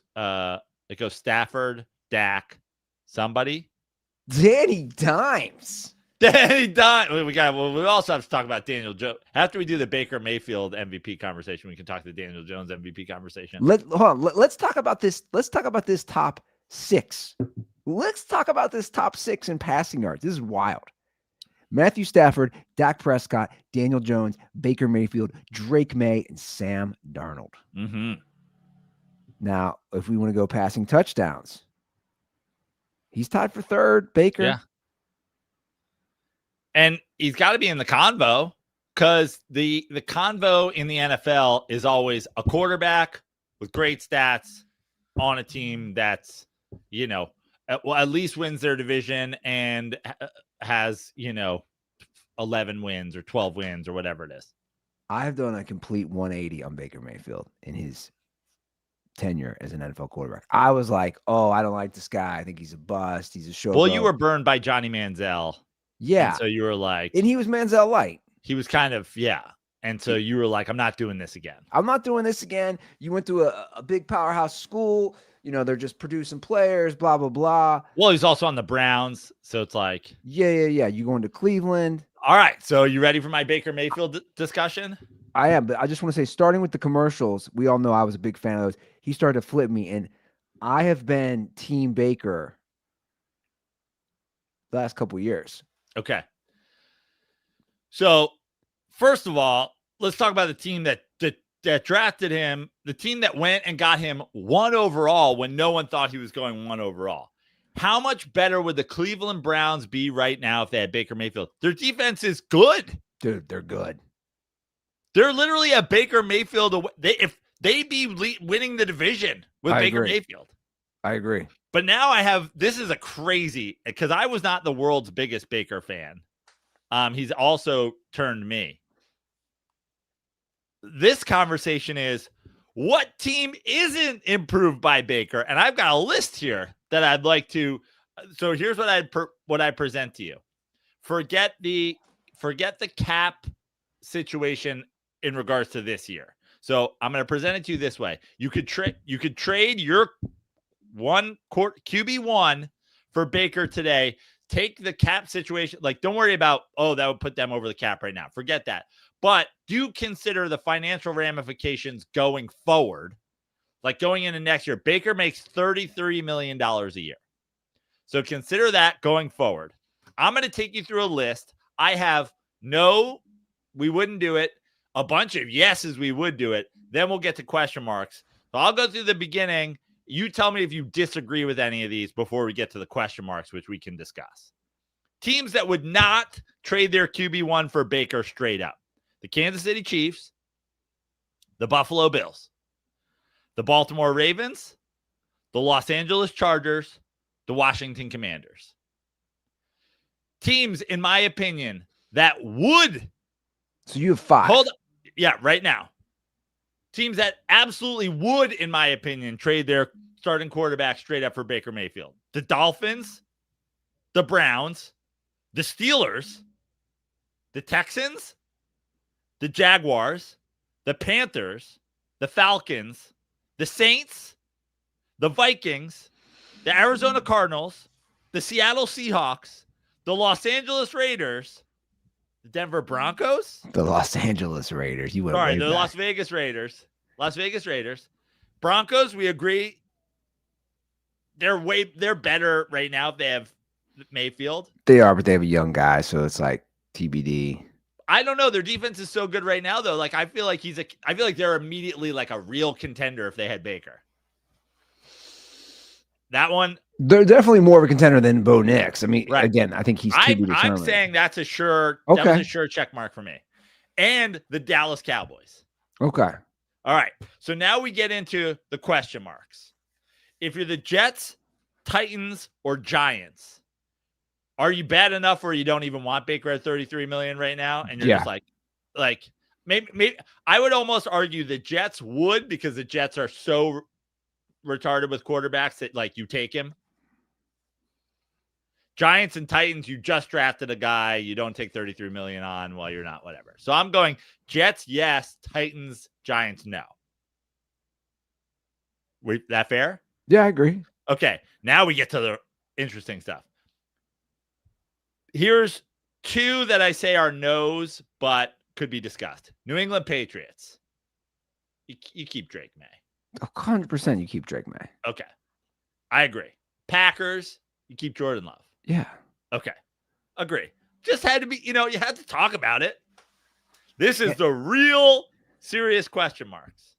Stafford, Dak, somebody. Danny Dimes. Danny Dimes. We also have to talk about Daniel Jones. After we do the Baker Mayfield MVP conversation, we can talk the Daniel Jones MVP conversation. Let's talk about this. Let's talk about this top 6. Let's talk about this top 6 in passing yards. This is wild. Matthew Stafford, Dak Prescott, Daniel Jones, Baker Mayfield, Drake May, and Sam Darnold. Mm-hmm. Now, if we want to go passing touchdowns, he's tied for 3rd, Baker. Yeah. And he's got to be in the convo because the convo in the NFL is always a quarterback with great stats on a team that's, at least wins their division and has, 11 wins or 12 wins or whatever it is. I've done a complete 180 on Baker Mayfield in his tenure as an NFL quarterback. I was like, oh, I don't like this guy. I think he's a bust. He's a showboat. Well, you were burned by Johnny Manziel. Yeah. And so you were like, and he was Manziel light. He was kind of, yeah. And so you were like, I'm not doing this again. I'm not doing this again. You went to a big powerhouse school. They're just producing players, blah, blah, blah. Well, he's also on the Browns. So it's like, yeah. You going to Cleveland. All right. So you ready for my Baker Mayfield discussion? I am, but I just want to say, starting with the commercials, we all know I was a big fan of those. He started to flip me, and I have been Team Baker the last couple of years. Okay. So, first of all, let's talk about the team that drafted him, the team that went and got him 1 overall when no one thought he was going 1 overall. How much better would the Cleveland Browns be right now if they had Baker Mayfield? Their defense is good. Dude, they're good. They're literally a Baker Mayfield away. If they'd be winning the division with Baker Mayfield. I agree. But now this is a crazy, because I was not the world's biggest Baker fan. He's also turned me. This conversation is, what team isn't improved by Baker? And I've got a list here that I'd like to. So here's what I present to you. Forget the cap situation in regards to this year. So I'm going to present it to you this way. You could trade your QB1 for Baker today. Take the cap situation. Like, don't worry about, that would put them over the cap right now. Forget that. But do consider the financial ramifications going forward. Like going into next year, Baker makes $33 million a year. So consider that going forward. I'm going to take you through a list. I have no, we wouldn't do it. A bunch of yeses, we would do it. Then we'll get to question marks. So I'll go through the beginning. You tell me if you disagree with any of these before we get to the question marks, which we can discuss. Teams that would not trade their QB1 for Baker straight up. The Kansas City Chiefs, the Buffalo Bills, the Baltimore Ravens, the Los Angeles Chargers, the Washington Commanders. Teams, in my opinion, that would. So you have 5. Hold on. Yeah, right now. Teams that absolutely would, in my opinion, trade their starting quarterback straight up for Baker Mayfield. The Dolphins, the Browns, the Steelers, the Texans, the Jaguars, the Panthers, the Falcons, the Saints, the Vikings, the Arizona Cardinals, the Seattle Seahawks, the Los Angeles Raiders, the Denver Broncos, The Los Angeles Raiders. You went sorry, way the back. Las Vegas Raiders. Las Vegas Raiders. Broncos, we agree. They're better right now if they have Mayfield. They are, but they have a young guy, so it's like TBD. I don't know. Their defense is so good right now, though. Like, I feel like they're immediately like a real contender if they had Baker. That one. They're definitely more of a contender than Bo Nix. I mean, Right. Again, I think he's to be I'm determined. saying that's a sure. Okay. That was a sure check mark for me. And the Dallas Cowboys. Okay. All right. So now we get into the question marks. If you're the Jets, Titans, or Giants, are you bad enough where you don't even want Baker at $33 million right now? And you're just like maybe I would almost argue the Jets would, because the Jets are so retarded with quarterbacks that like you take him. Giants and Titans, you just drafted a guy you don't take $33 million on while you're not, whatever. So I'm going Jets, yes. Titans, Giants, no. That fair? Yeah, I agree. Okay, now we get to the interesting stuff. Here's 2 that I say are no's, but could be discussed. New England Patriots. You keep Drake May. 100% you keep Drake May. Okay, I agree. Packers, you keep Jordan Love. Yeah. Okay, agree. Just had to be, you had to talk about it. This is the real serious question marks.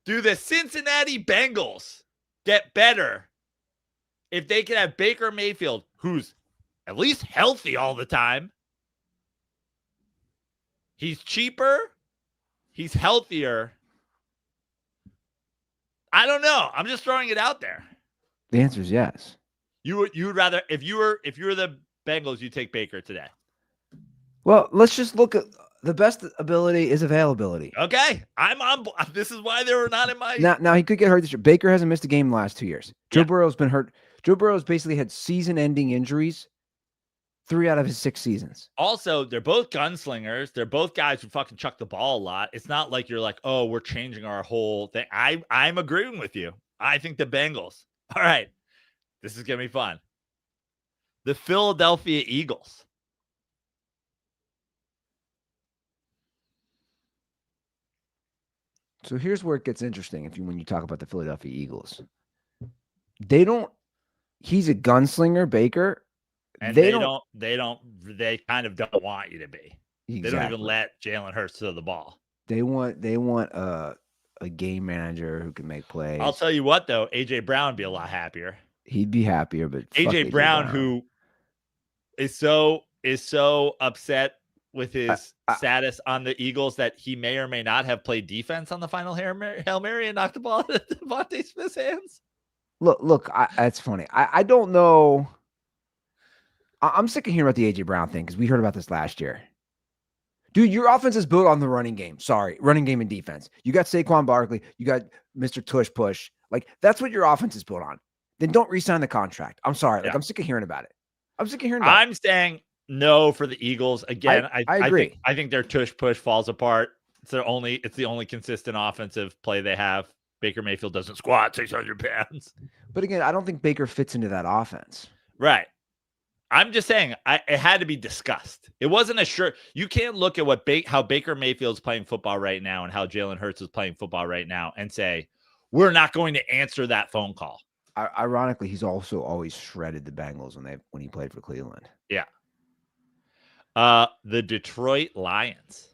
Do the Cincinnati Bengals get better if they can have Baker Mayfield, who's at least healthy all the time? He's cheaper. He's healthier. I don't know. I'm just throwing it out there. The answer is yes. You would rather, if you were the Bengals, you take Baker today. Well, let's just look at the best ability is availability. Okay, I'm on. This is why they were not in my. Now he could get hurt this year. Baker hasn't missed a game the last 2 years. Joe Yeah. Burrow's been hurt. Joe Burrow's basically had season-ending injuries 3 out of his 6 seasons. Also, they're both gunslingers. They're both guys who fucking chuck the ball a lot. It's not like you're like, oh, we're changing our whole thing. I'm agreeing with you. I think the Bengals. All right, this is gonna be fun. The Philadelphia Eagles. So here's where it gets interesting when you talk about the Philadelphia Eagles. He's a gunslinger, Baker. And they kind of don't want you to be. They don't even let Jalen Hurts throw the ball. They want a game manager who can make plays. I'll tell you what, though, AJ Brown would be a lot happier. He'd be happier, but AJ Brown, who is so upset with his status on the Eagles that he may or may not have played defense on the final Hail Mary and knocked the ball out of Devontae Smith's hands. Look, that's funny. I don't know. I'm sick of hearing about the AJ Brown thing because we heard about this last year. Dude, your offense is built on the running game. Sorry, running game and defense. You got Saquon Barkley. You got Mr. Tush Push. Like, that's what your offense is built on. Then don't re-sign the contract. I'm sorry. Like, I'm sick of hearing about it. I'm saying no for the Eagles. Again, I agree. I think their Tush Push falls apart. It's the only consistent offensive play they have. Baker Mayfield doesn't squat 600 pounds. But again, I don't think Baker fits into that offense. Right. I'm just saying it had to be discussed. It wasn't a sure. You can't look at how Baker Mayfield's playing football right now and how Jalen Hurts is playing football right now and say, we're not going to answer that phone call. Ironically, he's also always shredded the Bengals when he played for Cleveland. Yeah. The Detroit Lions.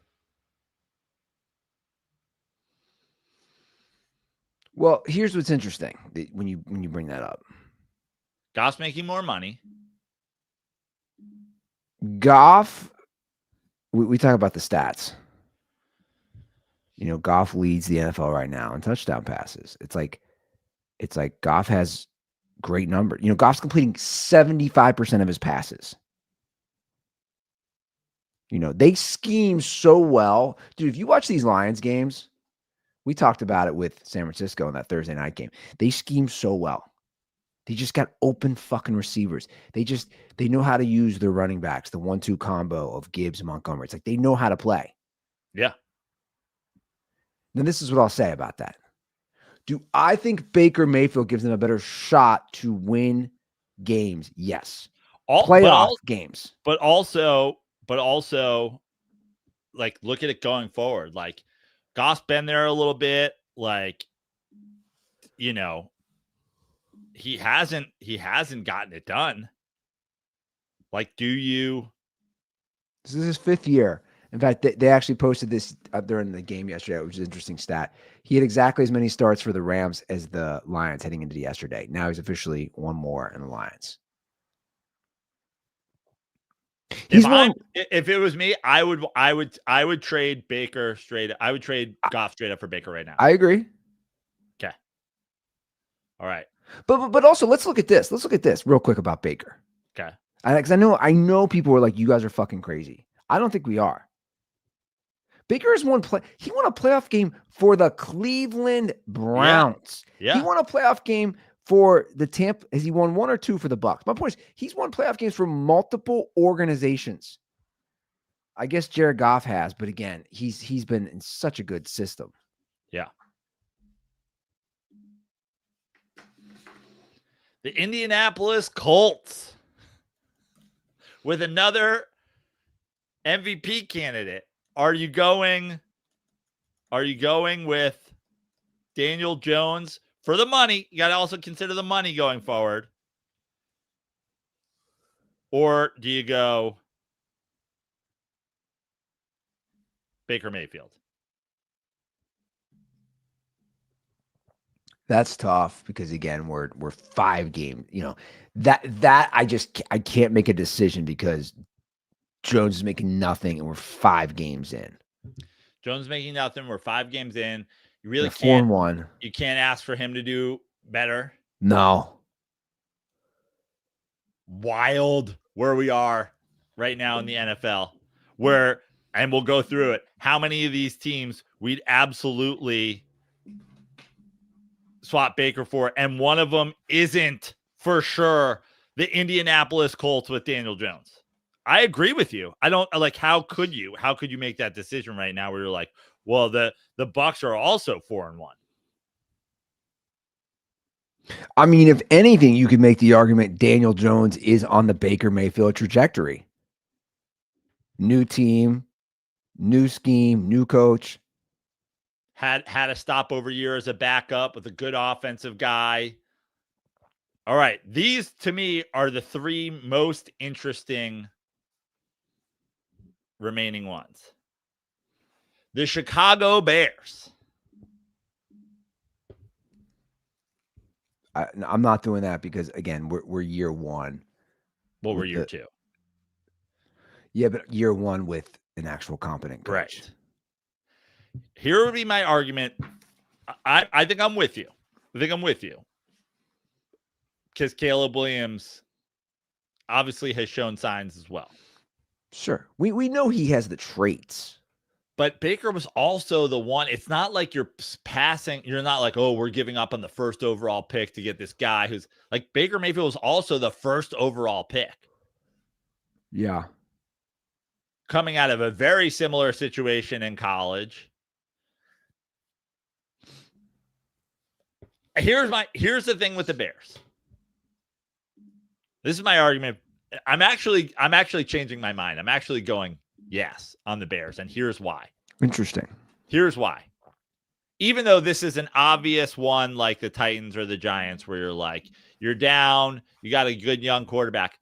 Well, here's what's interesting when you bring that up. Goff's making more money. Goff, we talk about the stats. Goff leads the NFL right now in touchdown passes. It's like Goff has great numbers. Goff's completing 75% of his passes. They scheme so well. Dude, if you watch these Lions games, we talked about it with San Francisco in that Thursday night game. They scheme so well. They just got open fucking receivers. They know how to use their running backs, the 1-2 combo of Gibbs and Montgomery. It's like they know how to play. Yeah. Then this is what I'll say about that. Do I think Baker Mayfield gives them a better shot to win games? Yes. Playoff games. But also, like, look at it going forward. Like, Goff's been there a little bit. Like, he hasn't gotten it done. Like, do you? This is his 5th year. In fact, they actually posted this during the game yesterday, which is an interesting stat. He had exactly as many starts for the Rams as the Lions heading into yesterday. Now he's officially one more in the Lions. If it was me, I would trade Baker straight. I would trade Goff straight up for Baker right now. I agree. Okay. All right. But also let's look at this. Let's look at this real quick about Baker. Okay. Because I know people were like, you guys are fucking crazy. I don't think we are. Baker has he won a playoff game for the Cleveland Browns. Yeah. He won a playoff game for the Tampa. Has he won 1 or 2 for the Bucs? My point is, he's won playoff games for multiple organizations. I guess Jared Goff has, but again, he's been in such a good system. Yeah. The Indianapolis Colts with another MVP candidate. Are you going with Daniel Jones for the money? You got to also consider the money going forward. Or do you go Baker Mayfield? That's tough because again, we're 5 games. That I can't make a decision because Jones is making nothing and we're 5 games in. Jones is making nothing. We're 5 games in. You really can't. 4-1. You can't ask for him to do better. No. Wild where we are right now in the NFL. And we'll go through it. How many of these teams we'd absolutely swap Baker for, and one of them isn't for sure the Indianapolis Colts with Daniel Jones. I agree with you. I don't like, how could you make that decision right now where you're like, well, the Bucs are also 4-1. I mean, if anything, you could make the argument Daniel Jones is on the Baker Mayfield trajectory. New team, new scheme, new coach. Had a stopover year as a backup with a good offensive guy. All right. These to me are the 3 most interesting remaining ones. The Chicago Bears. I'm not doing that because, again, we're year one. What were year two? Yeah, but year one with an actual competent coach. Right. Here would be my argument. I think I'm with you. Because Caleb Williams obviously has shown signs as well. Sure. We know he has the traits. But Baker was also the one. It's not like you're passing. You're not like, oh, we're giving up on the first overall pick to get this guy who's like Baker Mayfield was also the first overall pick. Yeah. Coming out of a very similar situation in college. Here's the thing with the Bears. This is my argument. I'm actually changing my mind. I'm actually going yes on the Bears, and here's why. Interesting. Here's why. Even though this is an obvious one like the Titans or the Giants where you're like, you're down, you got a good young quarterback.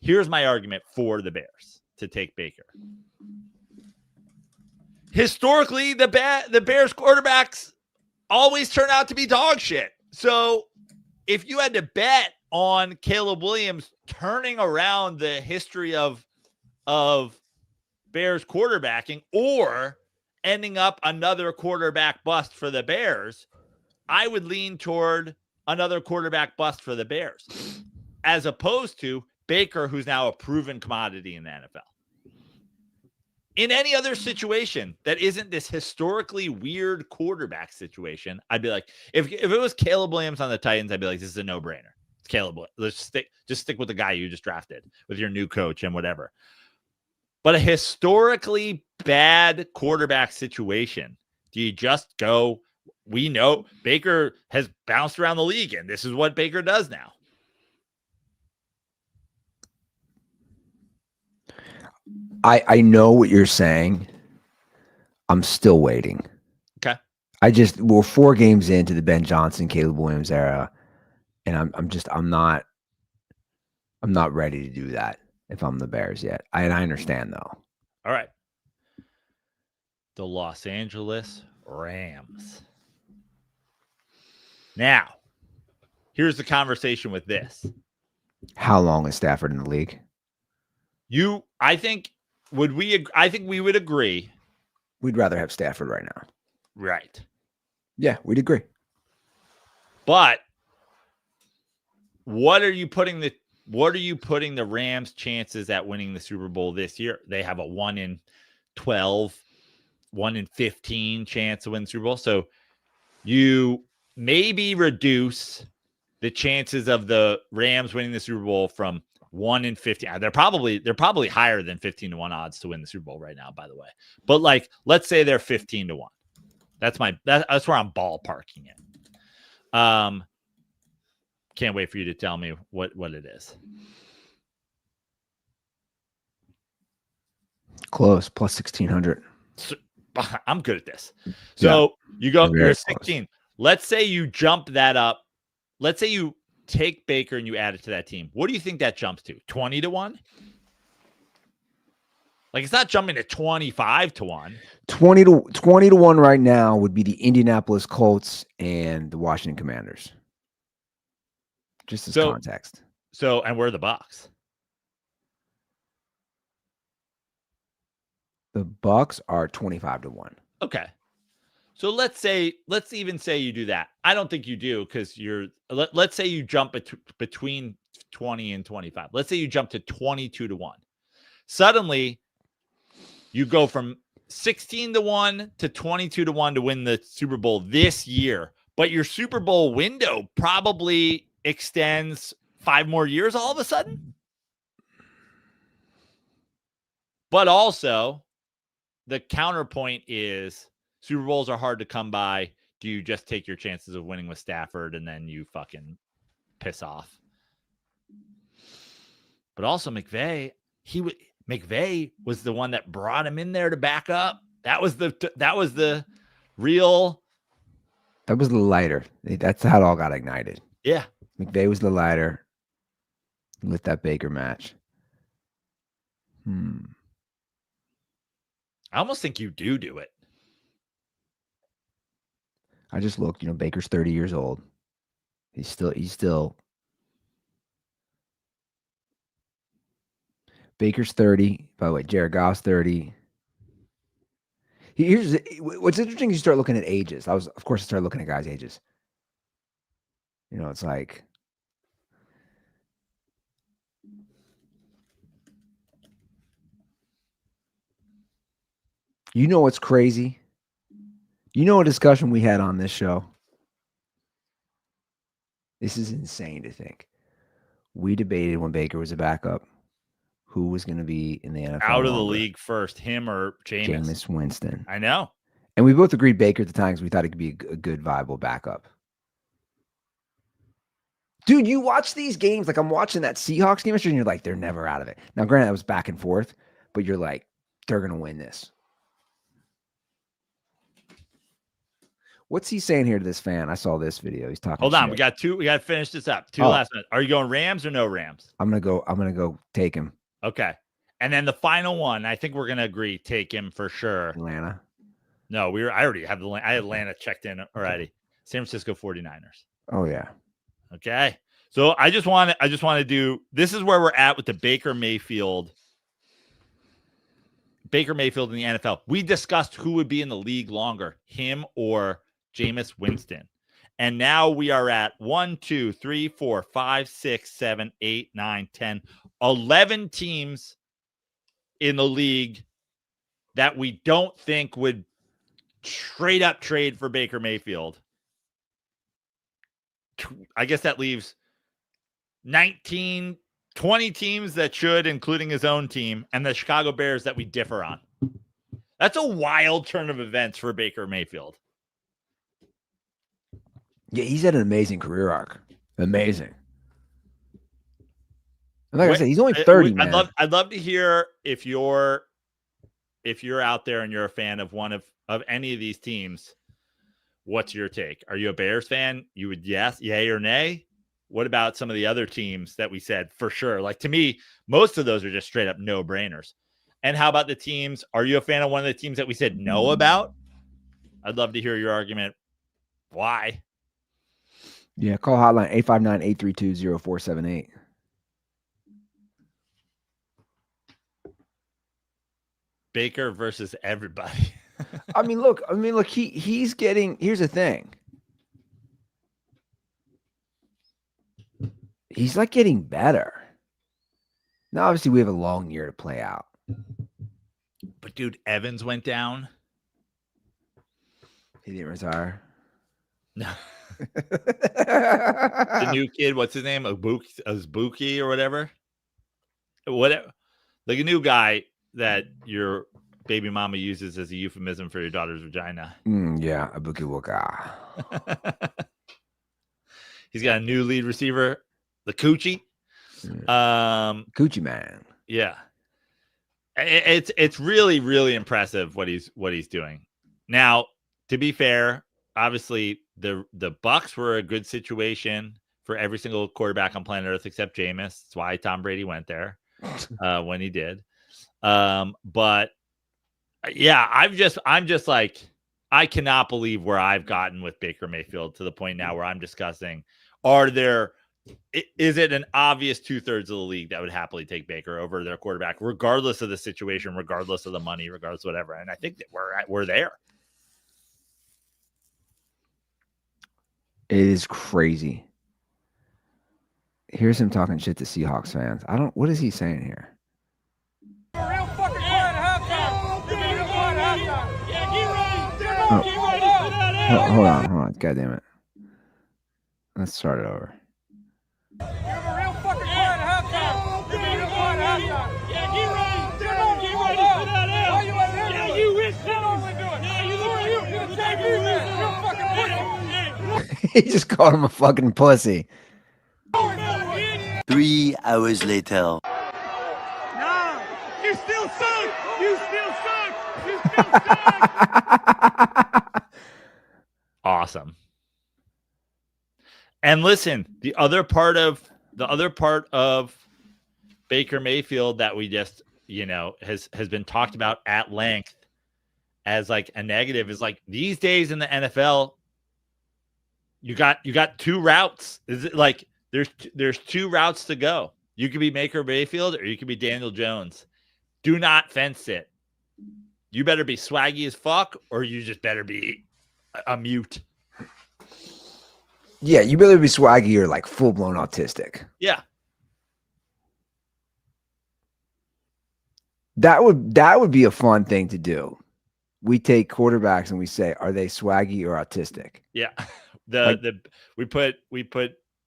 Here's my argument for the Bears to take Baker. Historically, the Bears quarterbacks always turn out to be dog shit. So if you had to bet on Caleb Williams turning around the history of Bears quarterbacking or ending up another quarterback bust for the Bears, I would lean toward another quarterback bust for the Bears as opposed to Baker, who's now a proven commodity in the NFL. In any other situation that isn't this historically weird quarterback situation, I'd be like, if it was Caleb Williams on the Titans, I'd be like, this is a no-brainer. It's Caleb Williams. Let's stick with the guy you just drafted with your new coach and whatever. But a historically bad quarterback situation, do you just go, we know Baker has bounced around the league, and this is what Baker does now? I know what you're saying. I'm still waiting. Okay. We're 4 games into the Ben Johnson, Caleb Williams era, and I'm not ready to do that if I'm the Bears yet. I understand though. All right. The Los Angeles Rams. Now, here's the conversation with this. How long is Stafford in the league? I think we would agree. We'd rather have Stafford right now. Right. Yeah, we'd agree. But what are you putting the Rams' chances at winning the Super Bowl this year? They have a 1 in 12, 1 in 15 chance to win the Super Bowl. So you maybe reduce the chances of the Rams winning the Super Bowl from 1 in 15. They're probably higher than 15-1 odds to win the Super Bowl right now, by the way. But like, let's say they're 15-1. That's where I'm ballparking it. Can't wait for you to tell me what it is. Close, plus 1,600. So, I'm good at this. So you go, you're 16. Close. Let's say you jump that up. Let's say you take Baker and you add it to that team. What do you think that jumps to? 20-1? Like, it's not jumping to 25-1. 20-1 right now would be the Indianapolis Colts and the Washington Commanders. Just as context. So, and we're the Bucks. The Bucks are 25-1. Okay. So let's even say you do that. I don't think you do because let's say you jump between 20 and 25. Let's say you jump to 22-1. Suddenly, you go from 16-1 to 22-1 to win the Super Bowl this year. But your Super Bowl window probably extends 5 more years all of a sudden. But also, the counterpoint is Super Bowls are hard to come by. Do you just take your chances of winning with Stafford and then you fucking piss off? But also McVay was the one that brought him in there to back up. That was the real. That was the lighter. That's how it all got ignited. Yeah. McVay was the lighter with that Baker match. I almost think you do it. I just looked, Baker's 30 years old. He's still Baker's 30. By the way, Jared Goff's 30. Here's what's interesting is you start looking at ages. I started looking at guys' ages. It's like what's crazy? A discussion we had on this show. This is insane to think. We debated when Baker was a backup who was going to be in the NFL out of the league first, him or Jameis? Jameis Winston. I know. And we both agreed Baker at the time because we thought it could be a good, viable backup. Dude, you watch these games. Like, I'm watching that Seahawks game yesterday, and you're like, they're never out of it. Now, granted, that was back and forth, but you're like, they're going to win this. What's he saying here to this fan? I saw this video. He's talking. Hold on, shit. we got two. We got to finish this up. Two last minutes. Are you going Rams or no Rams? I'm gonna go take him. Okay, and then the final one. I think we're gonna agree. Take him for sure. Atlanta. No, I already have I had Atlanta checked in already. San Francisco 49ers. Oh yeah. Okay, so I just want to do. This is where we're at with the Baker Mayfield in the NFL. We discussed who would be in the league longer, him or Jameis Winston. And now we are at 1, 2, 3, 4, 5, 6, 7, 8, 9, 10, 11 teams in the league that we don't think would straight up trade for Baker Mayfield. I guess that leaves 19, 20 teams that should, including his own team, and the Chicago Bears that we differ on. That's a wild turn of events for Baker Mayfield. Yeah, he's had an amazing career arc. Amazing. And like I said, he's only 30, man. I'd love to hear if you're out there and you're a fan of one of any of these teams. What's your take? Are you a Bears fan? You would yay or nay? What about some of the other teams that we said for sure? Like, to me, most of those are just straight up no-brainers. And how about the teams? Are you a fan of one of the teams that we said no about? I'd love to hear your argument. Why? Yeah, call hotline 859-832-0478. Baker versus everybody. I mean, look, he's getting, here's the thing. He's like getting better. Now, obviously, we have a long year to play out. But dude, Evans went down. He didn't retire. No. The new kid, what's his name? Azbuki or whatever. Whatever. Like a new guy that your baby mama uses as a euphemism for your daughter's vagina. Yeah, Abuki Waka. He's got a new lead receiver, the Coochie. Coochie man. Yeah. It's really, really impressive what he's doing. Now, to be fair, obviously the Bucs were a good situation for every single quarterback on planet Earth except Jameis. That's why Tom Brady went there when he did. But yeah, I'm just like, I cannot believe where I've gotten with Baker Mayfield to the point now where I'm discussing, is it an obvious 2/3 of the league that would happily take Baker over their quarterback, regardless of the situation, regardless of the money, regardless of whatever. And I think that we're there. It is crazy. Here's him talking shit to Seahawks fans. What is he saying here? Real fucking quiet at halftime. Real quiet at halftime. Yeah, get ready. Hold on. God damn it. Let's start it over. Real fucking quiet at halftime. Real quiet at halftime. Yeah, get ready. Why you letting him do it? You wish that only do it. Yeah, you look. You're the JV man. Real fucking pussy. He just called him a fucking pussy. 3 hours later. No, you still suck. You still suck. You still suck. Awesome. And listen, the other part of Baker Mayfield that we just, has been talked about at length as like a negative is like these days in the NFL, you got two routes. Is it like there's two routes to go? You could be Baker Mayfield or you could be Daniel Jones. Do not fence it. You better be swaggy as fuck, or you just better be a mute. Yeah, you better be swaggy or like full blown autistic. Yeah. That would be a fun thing to do. We take quarterbacks and we say, are they swaggy or autistic? Yeah. We put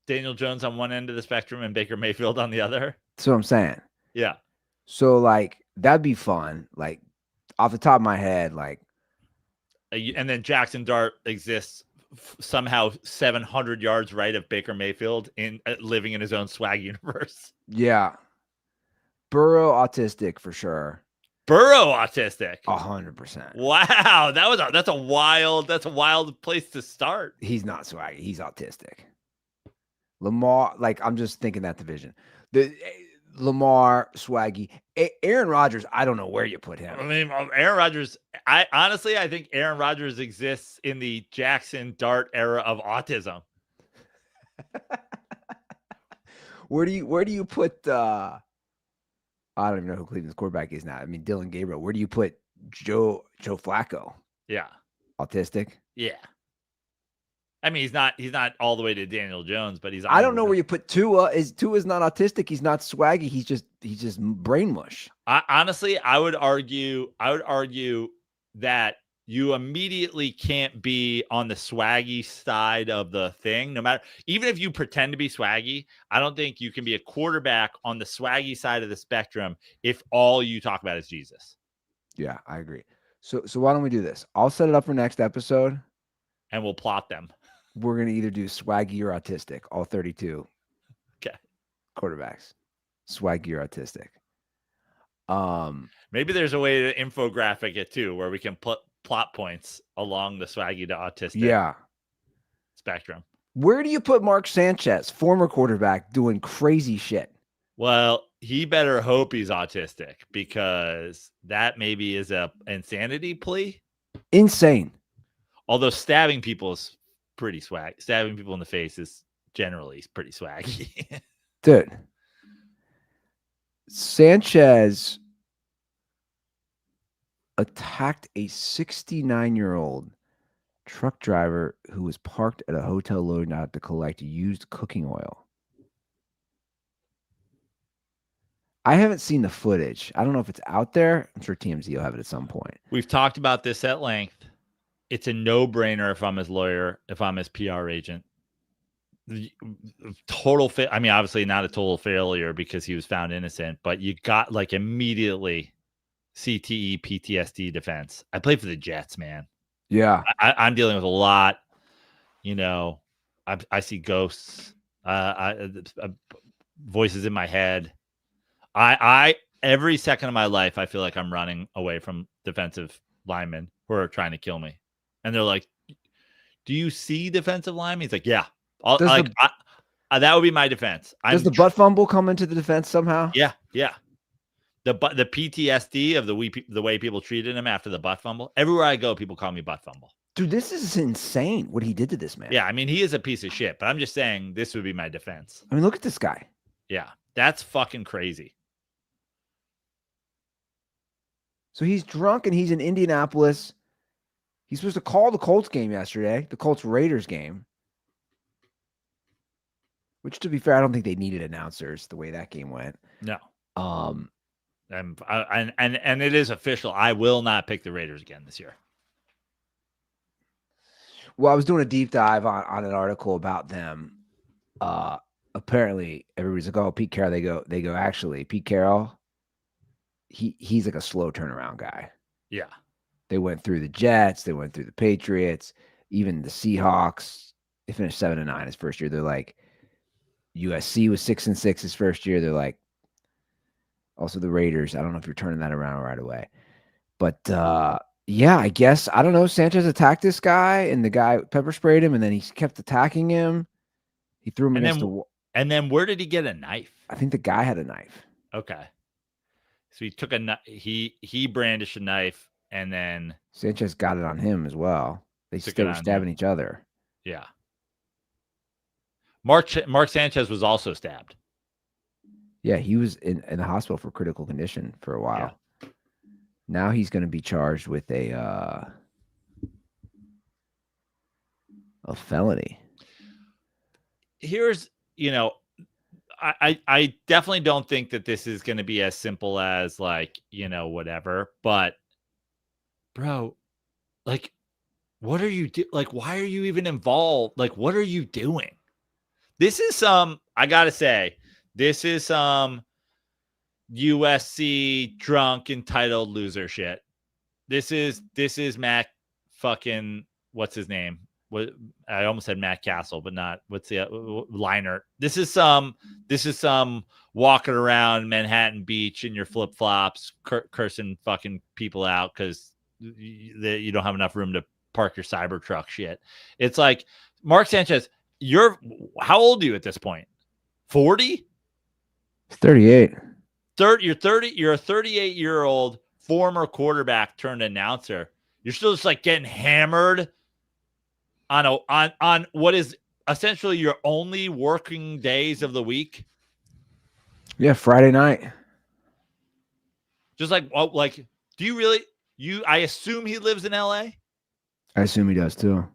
Daniel Jones on one end of the spectrum and Baker Mayfield on the other. That's what I'm saying. Yeah. So like that'd be fun. Like off the top of my head, like, and then Jackson Dart exists somehow 700 yards right of Baker Mayfield in living in his own swag universe. Yeah. Burrow autistic for sure. Burrow autistic. 100%. Wow, that's a wild place to start. He's not swaggy. He's autistic. Lamar, like I'm just thinking that division. The Lamar swaggy. Aaron Rodgers, I don't know where you put him. I mean, Aaron Rodgers. I think Aaron Rodgers exists in the Jackson Dart era of autism. Where do you put? I don't even know who Cleveland's quarterback is now. I mean, Dylan Gabriel. Where do you put Joe Flacco? Yeah, autistic. Yeah. I mean, he's not all the way to Daniel Jones, but he's. I don't know where you put Tua. Tua's not autistic. He's not swaggy. He's just brain mush. Honestly, I would argue that you immediately can't be on the swaggy side of the thing. No matter, even if you pretend to be swaggy, I don't think you can be a quarterback on the swaggy side of the spectrum if all you talk about is Jesus. Yeah, I agree. So why don't we do this? I'll set it up for next episode, and we'll plot them. We're going to either do swaggy or autistic, all 32 quarterbacks, swaggy or autistic. Maybe there's a way to infographic it too, where we can put plot points along the swaggy to autistic spectrum. Where do you put Mark Sanchez, former quarterback, doing crazy shit? Well, he better hope he's autistic because that maybe is a insanity plea. Insane. Although stabbing people is pretty swag. Stabbing people in the face is generally pretty swaggy. Dude. Sanchez attacked a 69-year-old truck driver who was parked at a hotel loading dock to collect used cooking oil. I haven't seen the footage. I don't know if it's out there. I'm sure TMZ will have it at some point. We've talked about this at length. It's a no-brainer if I'm his lawyer, if I'm his PR agent. I mean, obviously not a total failure because he was found innocent, but you got like immediately CTE, PTSD defense. I played for the Jets, man. Yeah. I'm dealing with a lot. You know, I see ghosts, voices in my head. I every second of my life, I feel like I'm running away from defensive linemen who are trying to kill me. And they're like, do you see defensive linemen? He's like, yeah. That would be my defense. Does the butt fumble come into the defense somehow? Yeah. Yeah. The PTSD of the way people treated him after the butt fumble. Everywhere I go, people call me butt fumble. Dude, this is insane what he did to this man. Yeah. I mean, he is a piece of shit, but I'm just saying this would be my defense. I mean, look at this guy. Yeah. That's fucking crazy. So he's drunk and he's in Indianapolis. He's supposed to call the Colts game yesterday, the Colts-Raiders game. Which, to be fair, I don't think they needed announcers the way that game went. No. And it is official. I will not pick the Raiders again this year. Well, I was doing a deep dive on an article about them. Apparently, everybody's like, "Oh, Pete Carroll." They go. Actually, Pete Carroll, he's like a slow turnaround guy. Yeah. They went through the Jets. They went through the Patriots. Even the Seahawks. They finished 7-9 his first year. They're like, USC was 6-6 his first year. They're like, also the Raiders. I don't know if you're turning that around right away. But yeah, I guess, I don't know. Sanchez attacked this guy and the guy pepper sprayed him and then he kept attacking him. He threw him against the wall. And then where did he get a knife? I think the guy had a knife. Okay. So he took he brandished a knife and then Sanchez got it on him as well. They Took still it were on stabbing him. each other. yeah. Mark Sanchez was also stabbed. Yeah, he was in the hospital for critical condition for a while. Now he's going to be charged with a felony. Here's, I definitely don't think that this is going to be as simple as like, whatever, but bro, like, what are you like, why are you even involved? Like, what are you doing? This is I got to say, this is some USC drunk entitled loser shit. This is Matt fucking, what's his name? What, I almost said Matt Castle, but not. What's the Leinert? This is some walking around Manhattan Beach in your flip flops, cursing fucking people out because you don't have enough room to park your Cybertruck shit. It's like, Mark Sanchez, how old are you at this point? 40? 38. You're 30. You're a 38-year-old former quarterback turned announcer. You're still just like getting hammered on what is essentially your only working days of the week. Yeah, Friday night. Just like, do you really? I assume he lives in LA. I assume he does too.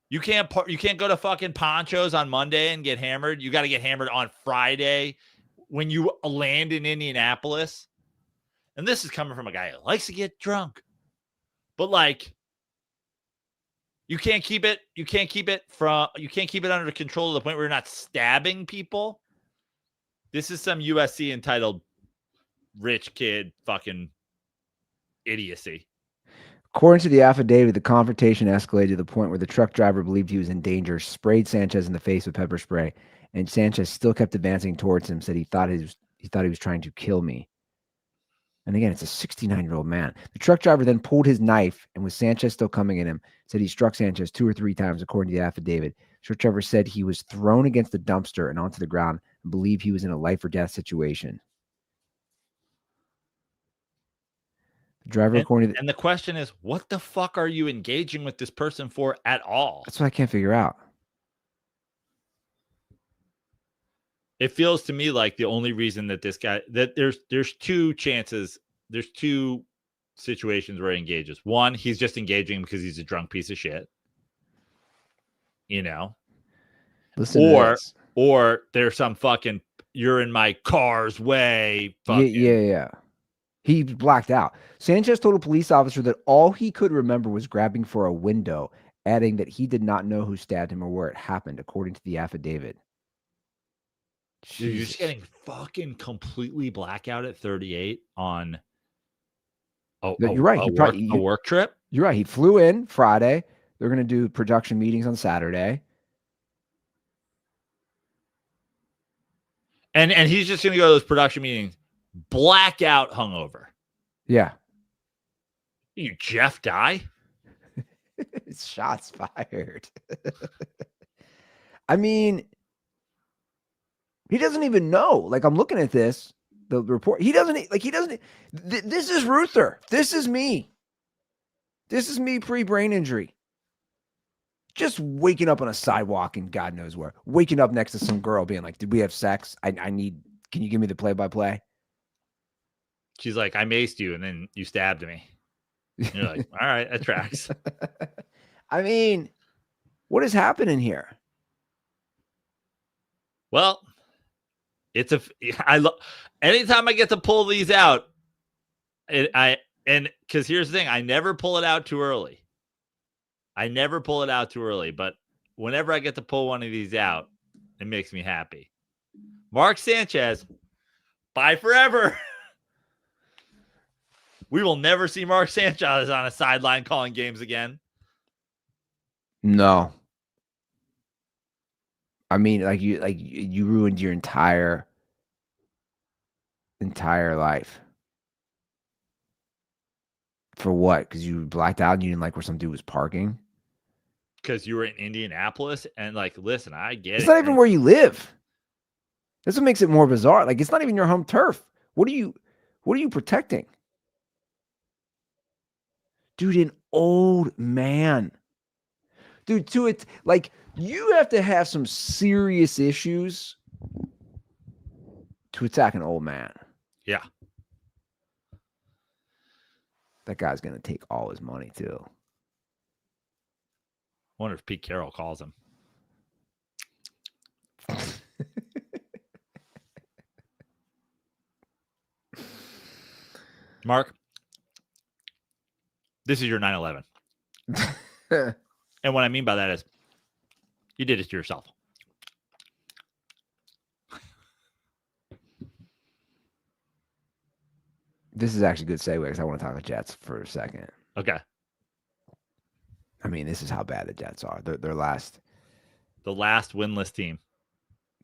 You can't go to fucking Ponchos on Monday and get hammered. You got to get hammered on Friday when you land in Indianapolis. And this is coming from a guy who likes to get drunk. But like, you can't keep it under control to the point where you're not stabbing people. This is some USC entitled rich kid fucking idiocy. According to the affidavit, the confrontation escalated to the point where the truck driver believed he was in danger, sprayed Sanchez in the face with pepper spray, and Sanchez still kept advancing towards him, said he thought he was trying to kill me. And again, it's a 69-year-old man. The truck driver then pulled his knife, and with Sanchez still coming at him, said he struck Sanchez 2 or 3 times, according to the affidavit. The truck driver said he was thrown against the dumpster and onto the ground and believed he was in a life or death situation. The driver, and the question is, what the fuck are you engaging with this person for at all? That's what I can't figure out. It feels to me like the only reason that this guy, that there's 2 chances, there's 2 situations where he engages. One, he's just engaging because he's a drunk piece of shit. Listen, or there's some fucking you're in my car's way. Fucking. Yeah. He blacked out. Sanchez told a police officer that all he could remember was grabbing for a window, adding that he did not know who stabbed him or where it happened, according to the affidavit. Dude, you're just getting fucking completely blackout at 38 on you're right. a work trip. You're right. He flew in Friday. They're going to do production meetings on Saturday. And he's just going to go to those production meetings blackout hungover. Yeah. You Jeff Dye? Shots fired. I mean, he doesn't even know. Like, I'm looking at the report. He doesn't. This is Ruther. This is me. This is me pre-brain injury. Just waking up on a sidewalk and God knows where. Waking up next to some girl being like, did we have sex? Can you give me the play-by-play? She's like, I maced you and then you stabbed me. And you're like, all right, that tracks. I mean, what is happening here? Well, anytime I get to pull these out, because here's the thing, I never pull it out too early. But whenever I get to pull one of these out, it makes me happy. Mark Sanchez, bye forever. We will never see Mark Sanchez on a sideline calling games again. No. I mean, you ruined your entire life. For what? Because you blacked out and you didn't like where some dude was parking? Because you were in Indianapolis and listen, I get it. It's not even where you live. That's what makes it more bizarre. Like, it's not even your home turf. What are you protecting? Dude, an old man. Dude, to it, like, you have to have some serious issues to attack an old man. Yeah. That guy's going to take all his money, too. I wonder if Pete Carroll calls him. Mark, this is your 9/11. And what I mean by that is you did it to yourself. This is actually a good segue because I want to talk about Jets for a second. Okay. I mean, this is how bad the Jets are. Their last winless team.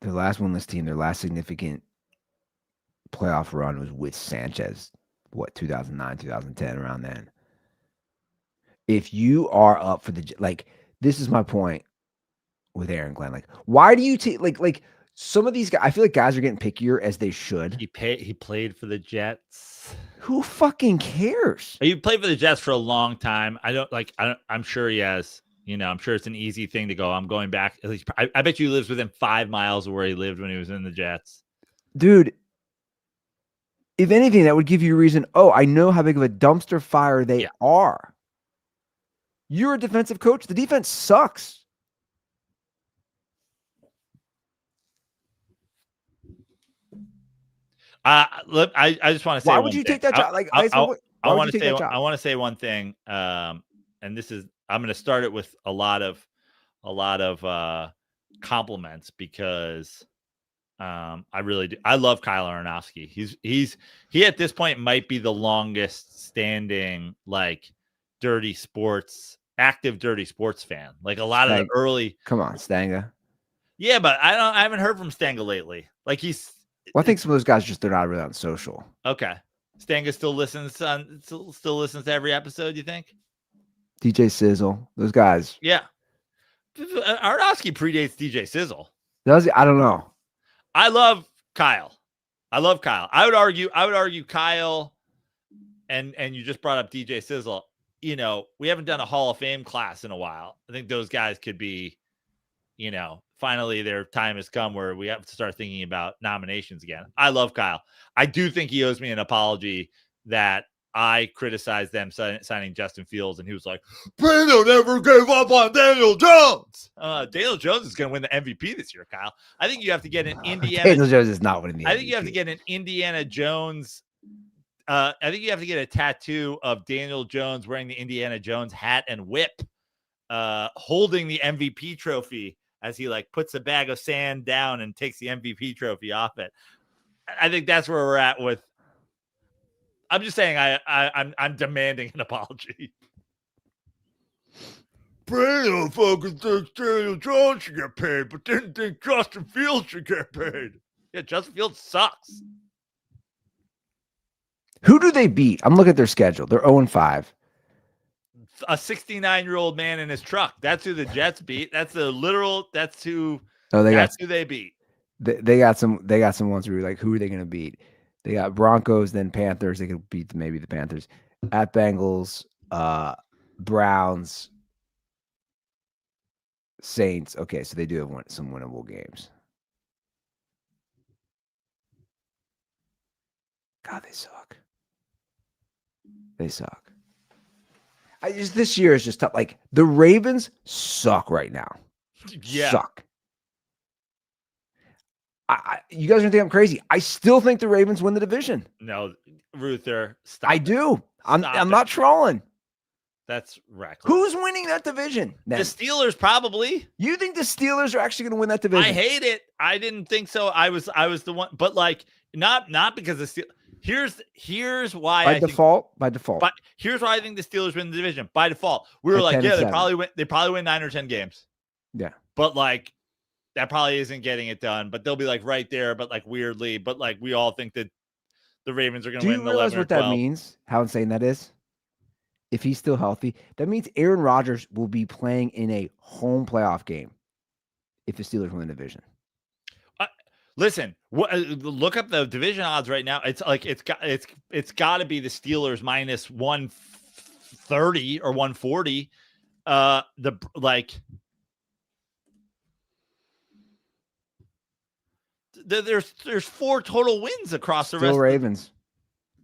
Their last winless team, their last significant playoff run was with Sanchez. What, 2009, 2010, around then. If you are up for this is my point with Aaron Glenn. Like, why do you take like some of these guys? I feel like guys are getting pickier as they should. He played for the Jets. Who fucking cares? He played for the Jets for a long time. I'm sure he has. I'm sure it's an easy thing to go. I'm going back. At least I bet you he lives within 5 miles of where he lived when he was in the Jets. Dude, if anything, that would give you a reason. Oh, I know how big of a dumpster fire they are. You're a defensive coach. The defense sucks. I just want to say. Why would you take that job? Like, I want to say one thing. And this is, I'm going to start it with a lot of compliments because I really do. I love Kyle Aronofsky. He at this point might be the longest standing active dirty sports fan. Like a lot of the early. Come on, Stanga. Yeah, but I haven't heard from Stanga lately. Like Well, I think some of those guys they're not really on social. Okay. Stanga still listens to every episode, you think? DJ Sizzle, those guys. Yeah. Aronofsky predates DJ Sizzle. Does he? I don't know. I love Kyle. I would argue Kyle and you just brought up DJ Sizzle. We haven't done a Hall of Fame class in a while. I think those guys could be, finally their time has come where we have to start thinking about nominations again. I love Kyle. I do think he owes me an apology that I criticized them signing Justin Fields, and he was like, Brandon never gave up on Daniel Jones. Daniel Jones is going to win the MVP this year, Kyle. I think you have to get an Indiana. Daniel Jones is not winning the MVP. I think you have to get an Indiana Jones. I think you have to get a tattoo of Daniel Jones wearing the Indiana Jones hat and whip, holding the MVP trophy as he puts a bag of sand down and takes the MVP trophy off it. I think that's where we're at with. I'm just saying I'm demanding an apology. Brandon fucking thinks Daniel Jones should get paid, but didn't think Justin Fields should get paid. Yeah, Justin Fields sucks. Who do they beat? I'm looking at their schedule. They're 0-5. A 69-year-old man in his truck. That's who the Jets beat. That's who. Oh, that's who they beat. They got some ones where you're like, who are they going to beat? They got Broncos, then Panthers. They could beat maybe the Panthers. At Bengals, Browns, Saints. Okay, so they do have some winnable games. God, they suck. They suck. This year is just tough. Like, the Ravens suck right now. Yeah. Suck. You guys are going to think I'm crazy. I still think the Ravens win the division. No, Ruther, stop. I do. I'm not trolling. That's reckless. Who's winning that division? The Steelers, probably. You think the Steelers are actually going to win that division? I hate it. I didn't think so. I was the one, but not because the Steelers. Here's why by default. But here's why I think the Steelers win the division by default. We were like, yeah, they probably win 9 or 10 games. Yeah, but that probably isn't getting it done. But they'll be right there, but weirdly. But we all think that the Ravens are going to win 11 or 12. Do you realize what that means? How insane that is? If he's still healthy, that means Aaron Rodgers will be playing in a home playoff game if the Steelers win the division. Listen, look up the division odds right now. It's got to be the Steelers minus 130 or 140. There's 4 total wins across the Still rest. Ravens.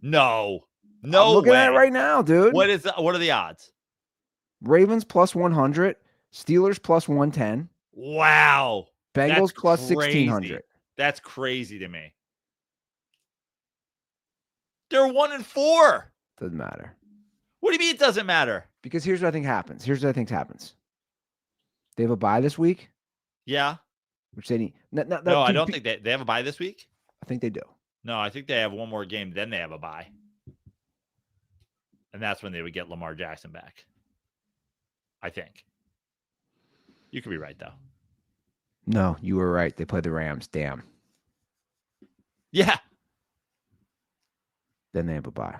No I'm looking way. at it right now, dude. What are the odds? Ravens plus 100, Steelers plus 110, Wow. Bengals That's plus crazy. 1600. That's crazy to me. They're 1-4. Doesn't matter. What do you mean it doesn't matter? Because here's what I think happens. They have a bye this week, Yeah. which they need. No, I don't think they have a bye this week. I think they do. No, I think they have one more game, then they have a bye. And that's when they would get Lamar Jackson back. I think. You could be right, though. No, you were right. They play the Rams. Damn. Yeah. Then they have a bye.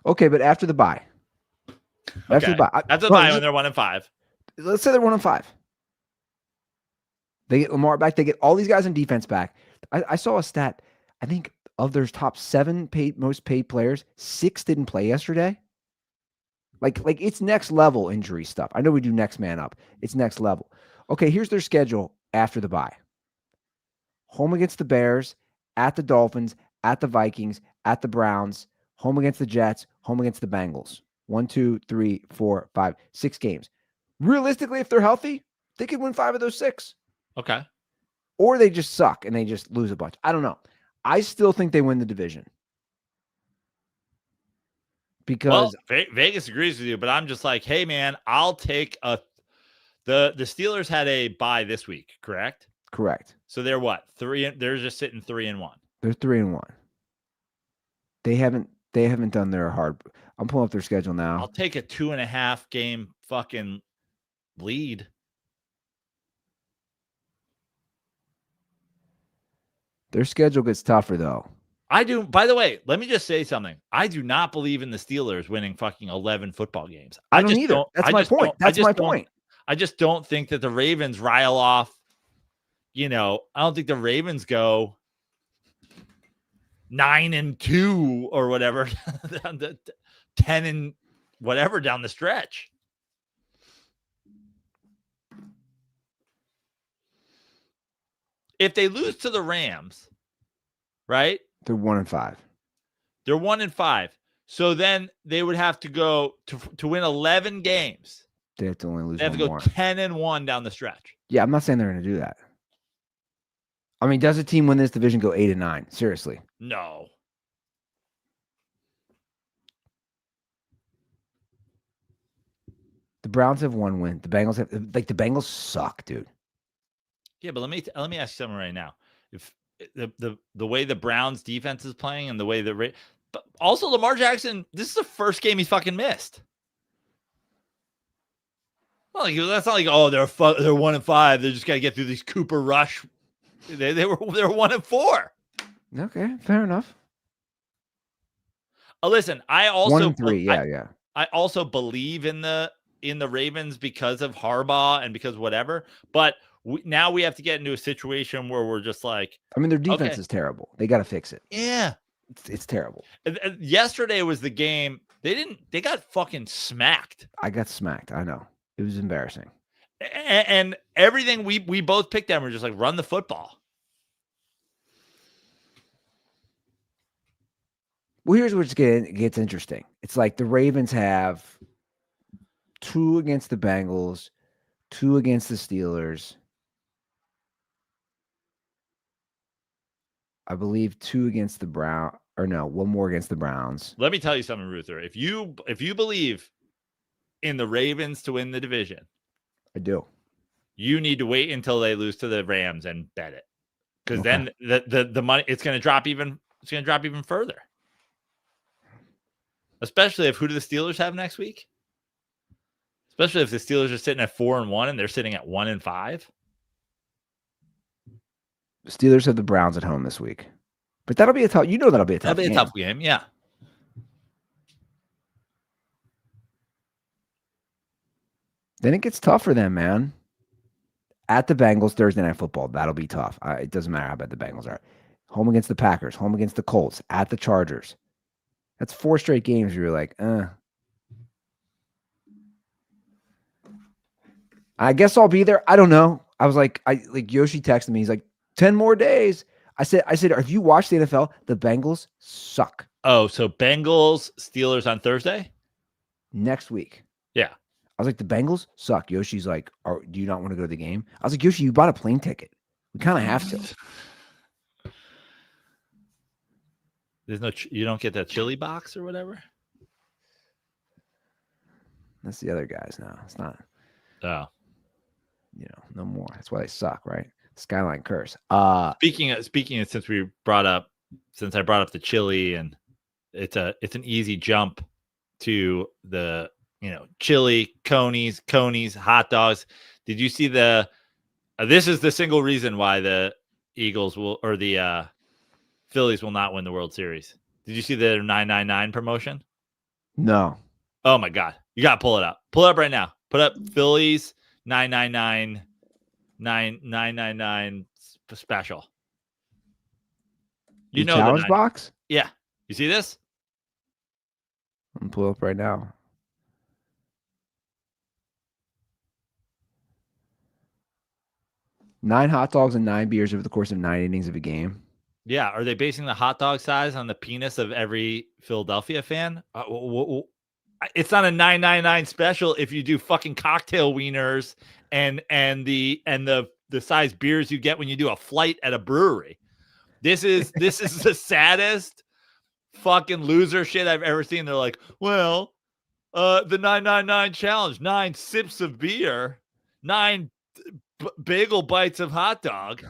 Okay, but after the bye. After the bye. After the bye when they're 1-5. Let's say they're 1-5. They get Lamar back. They get all these guys on defense back. I saw a stat. I think of their top 7 most paid players, 6 didn't play yesterday. Like it's next level injury stuff. I know we do next man up. It's next level. Okay, here's their schedule after the bye. Home against the Bears, at the Dolphins, at the Vikings, at the Browns, home against the Jets, home against the Bengals. 1, 2, 3, 4, 5, 6 games. Realistically, if they're healthy, they could win 5 of those 6. Okay. Or they just suck and they just lose a bunch. I don't know. I still think they win the division. Because Vegas agrees with you, but I'm just like, hey man, I'll take the Steelers had a bye this week, correct? Correct. So they're what? They're just sitting 3-1. They're 3-1. They haven't done their hard. I'm pulling up their schedule now. I'll take a 2.5 game fucking lead. Their schedule gets tougher though. I do. By the way, let me just say something. I do not believe in the Steelers winning fucking 11 football games. I don't either. That's my point. That's my point. I just don't think that the Ravens rile off. I don't think the Ravens go 9-2 or whatever, 10 and whatever down the stretch. If they lose to the Rams, right? They're 1-5. They're 1-5. So then they would have to go to win 11 games. They have to only lose. They have to go 10-1 down the stretch. Yeah, I'm not saying they're going to do that. I mean, does a team win this division go 8-9? Seriously. No. The Browns have 1 win. The Bengals have the Bengals suck, dude. Yeah, but let me ask you something right now. If the way the Browns defense is playing and the way but also Lamar Jackson, this is the first game he's fucking missed. Well, that's not like they're 1-5. They're just gotta get through these Cooper Rush. They're 1-4. Okay, fair enough. Listen, I also 1-3. Yeah. I also believe in the Ravens because of Harbaugh and because whatever. But now we have to get into a situation where we're just like, I mean, their defense is terrible. They got to fix it. Yeah, it's terrible. Yesterday was the game. They got fucking smacked. I got smacked. I know. It was embarrassing. And everything we both picked them were just like, run the football. Well, here's where it gets interesting. It's like the Ravens have 2 against the Bengals, 2 against the Steelers. I believe 2 against the Browns. Or no, 1 more against the Browns. Let me tell you something, Ruther. If you believe in the Ravens to win the division, I do. You need to wait until they lose to the Rams and bet it, because then the money it's going to drop even further. Especially who do the Steelers have next week? Especially if the Steelers are sitting at 4-1 and they're sitting at 1-5. The Steelers have the Browns at home this week, but that'll be a tough. That'll be a tough. That'll be a tough game. Yeah. Then it gets tough for them, man. At the Bengals Thursday Night Football, that'll be tough. It doesn't matter how bad the Bengals are. home against the Packers, home against the Colts, at the Chargers. That's 4 straight games where you're like, I guess I'll be there. I don't know. I was like, Yoshi texted me. He's like, 10 more days. I said, have you watched the NFL? The Bengals suck. Oh, so Bengals, Steelers on Thursday? Next week. Yeah. I was like, the Bengals suck. Yoshi's like, do you not want to go to the game? I was like, Yoshi, you bought a plane ticket. We kind of have to. There's no, you don't get that chili box or whatever? That's the other guys now. It's not, Oh. No more. That's why they suck, right? Skyline curse. Speaking of, since I brought up the chili, and it's an easy jump to the, chili, conies, hot dogs. Did you see this is the single reason why the Eagles or the Phillies will not win the World Series. Did you see the 999 promotion? No. Oh my God. You got to pull it up. Pull it up right now. Put up Phillies 999 special. The challenge box? Yeah. You see this? I'm gonna pull it up right now. Nine hot dogs and 9 beers over the course of 9 innings of a game. Yeah. Are they basing the hot dog size on the penis of every Philadelphia fan? It's not a 999 special if you do fucking cocktail wieners and the size beers you get when you do a flight at a brewery. This is the saddest fucking loser shit I've ever seen. They're like, well, the 999 challenge, 9 sips of beer, 9 bagel bites of hot dog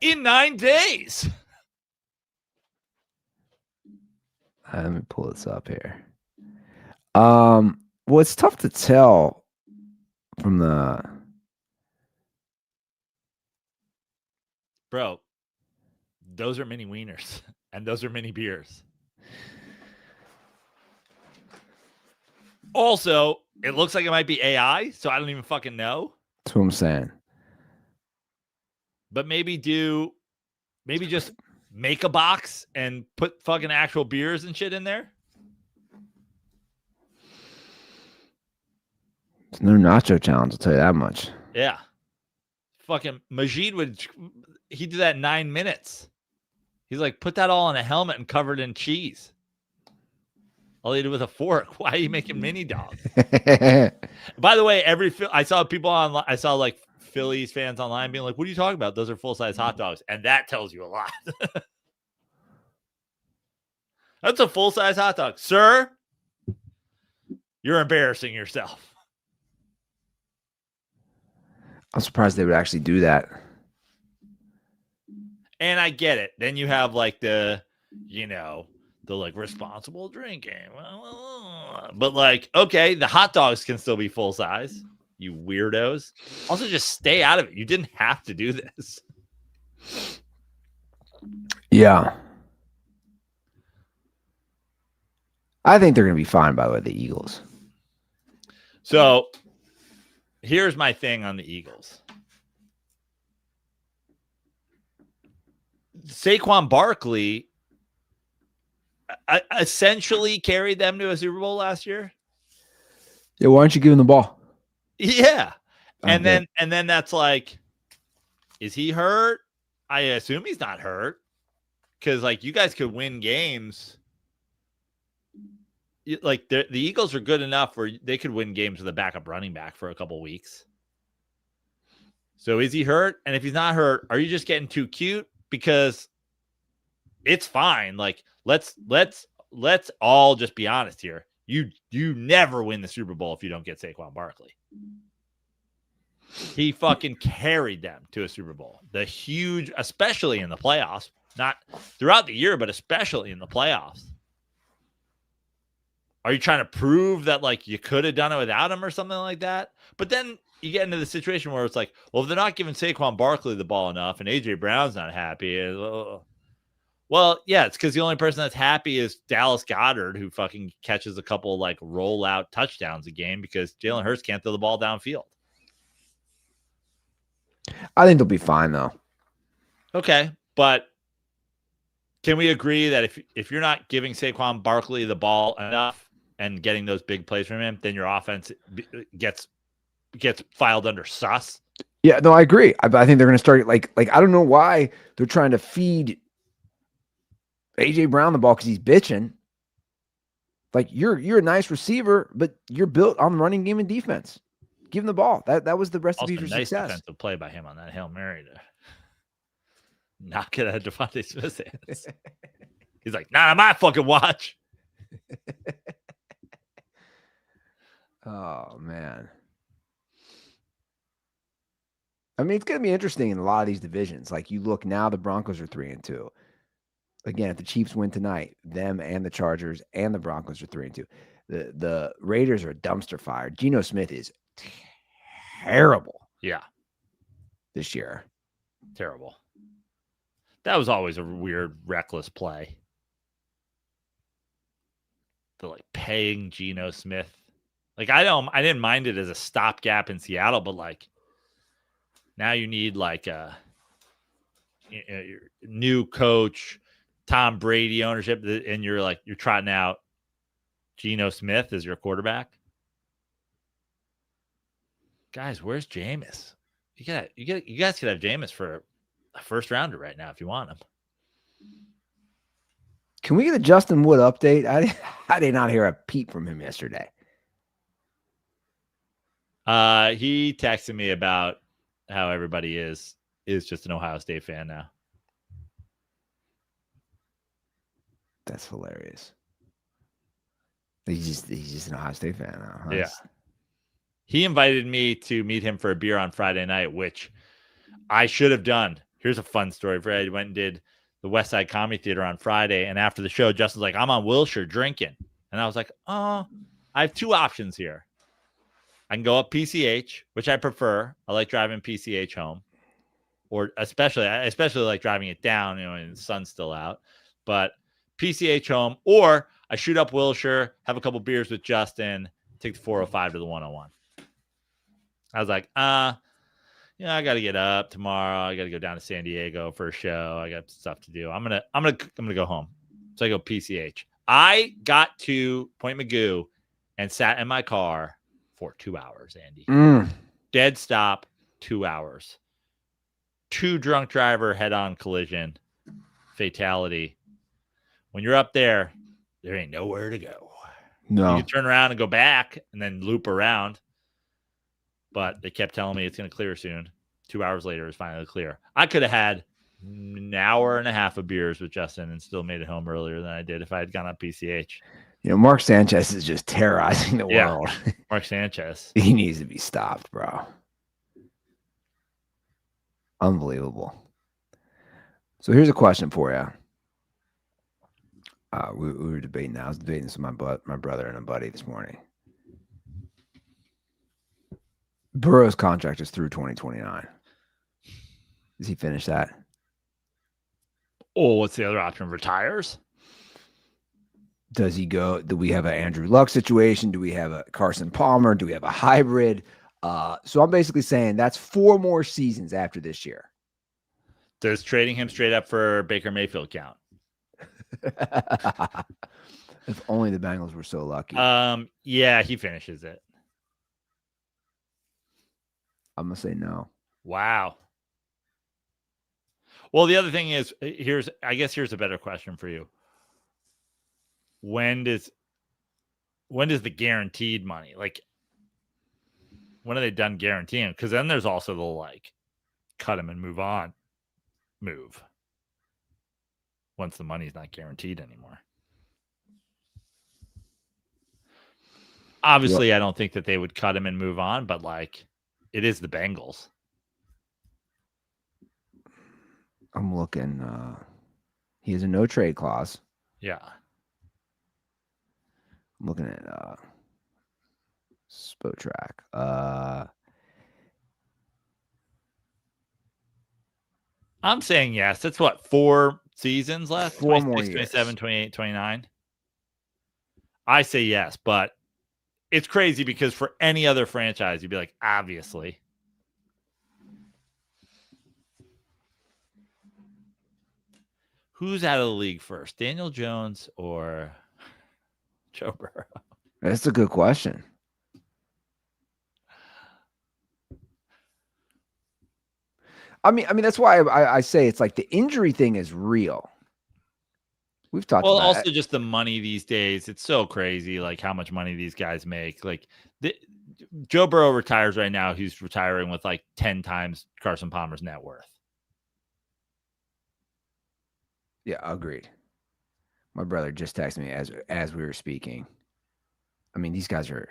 in 9 days. Let me pull this up here. Well, it's tough to tell from the. Bro, those are mini wieners and those are mini beers. Also, it looks like it might be AI, so I don't even fucking know. That's what I'm saying. But maybe just make a box and put fucking actual beers and shit in there. It's no nacho challenge, I'll tell you that much. Yeah. Fucking Majid he did that in 9 minutes. He's like, put that all on a helmet and cover it in cheese. I'll eat it with a fork. Why are you making mini dogs? By the way, I saw people online. I saw like Phillies fans online being like, what are you talking about? Those are full-size hot dogs. And that tells you a lot. That's a full-size hot dog. Sir, you're embarrassing yourself. I'm surprised they would actually do that. And I get it. Then you have like the like responsible drinking. But like, okay, the hot dogs can still be full size, you weirdos. Also, just stay out of it. You didn't have to do this. Yeah. I think they're going to be fine, by the way, the Eagles. So here's my thing on the Eagles. Saquon Barkley essentially carried them to a Super Bowl last year. Yeah, why aren't you giving the ball? Yeah. And then that's like, is he hurt? I assume he's not hurt. Because like you guys could win games. Like the Eagles are good enough where they could win games with a backup running back for a couple weeks. So is he hurt? And if he's not hurt, are you just getting too cute? Because it's fine. Like let's all just be honest here. You never win the Super Bowl if you don't get Saquon Barkley. He fucking carried them to a Super Bowl. The huge, especially in the playoffs, not throughout the year, but especially in the playoffs. Are you trying to prove that like you could have done it without him or something like that? But then you get into the situation where it's like, well, if they're not giving Saquon Barkley the ball enough and AJ Brown's not happy, well, yeah, it's because the only person that's happy is Dallas Goedert, who fucking catches a couple like rollout touchdowns a game because Jalen Hurts can't throw the ball downfield. I think they'll be fine though. Okay. But can we agree that if you're not giving Saquon Barkley the ball enough and getting those big plays from him, then your offense gets filed under sus? Yeah, no, I agree. I think they're going to start like I don't know why they're trying to feed AJ Brown the ball because he's bitching. Like you're a nice receiver, but you're built on the running game and defense. Give him the ball. That was the recipe for nice success. Defensive play by him on that Hail Mary to knock it out of Devontae Smith's hands. He's like, not on my fucking watch. Oh man. I mean, it's going to be interesting in a lot of these divisions. Like you look now, the Broncos are 3-2. Again, if the Chiefs win tonight, them and the Chargers and the Broncos are 3-2. The Raiders are a dumpster fire. Geno Smith is terrible. Yeah. This year. Terrible. That was always a weird, reckless play. The like paying Geno Smith. Like I didn't mind it as a stopgap in Seattle, but like now you need like a new coach, Tom Brady ownership, and you're trotting out Geno Smith as your quarterback. Guys, where's Jameis? You guys could have Jameis for a first rounder right now if you want him. Can we get a Justin Wood update? I did not hear a peep from him yesterday. He texted me about how everybody is just an Ohio State fan now. That's hilarious. He's just an Ohio State fan now. Huh? Yeah. He invited me to meet him for a beer on Friday night, which I should have done. Here's a fun story. I went and did the West Side Comedy Theater on Friday, and after the show, Justin's like, I'm on Wilshire drinking. And I was like, oh, I have two options here. I can go up PCH, which I prefer. I like driving PCH home. Or especially like driving it down, and the sun's still out. But PCH home, or I shoot up Wilshire, have a couple beers with Justin, take the 405 to the 101. I was like, I got to get up tomorrow. I got to go down to San Diego for a show. I got stuff to do. I'm gonna go home. So I go PCH. I got to Point Magoo and sat in my car for 2 hours, Andy. Dead stop, 2 hours. 2 drunk driver head-on collision, fatality. When you're up there ain't nowhere to go. No. You can turn around and go back and then loop around. But they kept telling me it's going to clear soon. 2 hours later, it was finally clear. I could have had an hour and a half of beers with Justin and still made it home earlier than I did if I had gone on PCH. Mark Sanchez is just terrorizing the world. Mark Sanchez. He needs to be stopped, bro. Unbelievable. So here's a question for you. We were debating. I was debating this with my brother and a buddy this morning. Burrow's contract is through 2029. Does he finish that? Oh, what's the other option? Retires? Does he go? Do we have an Andrew Luck situation? Do we have a Carson Palmer? Do we have a hybrid? So I'm basically saying that's 4 more seasons after this year. Does trading him straight up for Baker Mayfield count? If only the Bengals were so lucky. Yeah, he finishes it. I'm gonna say no. Wow. Well, the other thing is, here's a better question for you. When does the guaranteed money, like, when are they done guaranteeing? Because then there's also the like cut him and move on move once the money's not guaranteed anymore. Obviously, yep. I don't think that they would cut him and move on, but like, it is the Bengals. I'm looking. He has a no trade clause. Yeah. I'm looking at Spotrac. I'm saying yes. That's what, 4 seasons left? 4 26, more years. 27, 28, 29. I say yes, but it's crazy because for any other franchise, you'd be like, obviously. who's out of the league first, Daniel Jones or Joe Burrow? That's a good question. I mean, that's why I say it's like the injury thing is real. We've talked Well, about also it. just the money these days. It's so crazy, like how much money these guys make. Like Joe Burrow retires right now. He's retiring with like 10 times Carson Palmer's net worth. Yeah, agreed. My brother just texted me as we were speaking. I mean, these guys are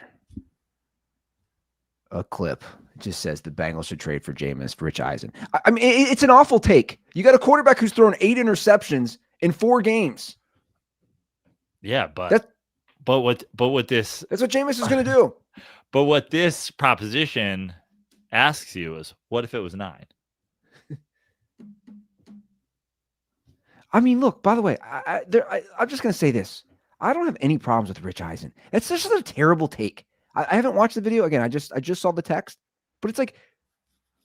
a clip. It just says the Bengals should trade for Jameis for Rich Eisen. I mean, it's an awful take. You got a quarterback who's thrown 8 interceptions in 4 games. Yeah, but what this that's what Jameis is going to do. But what this proposition asks you is, what if it was 9? I mean, look, by the way, I'm just going to say this. I don't have any problems with Rich Eisen. It's just a terrible take. I haven't watched the video. Again, I just saw the text. But it's like,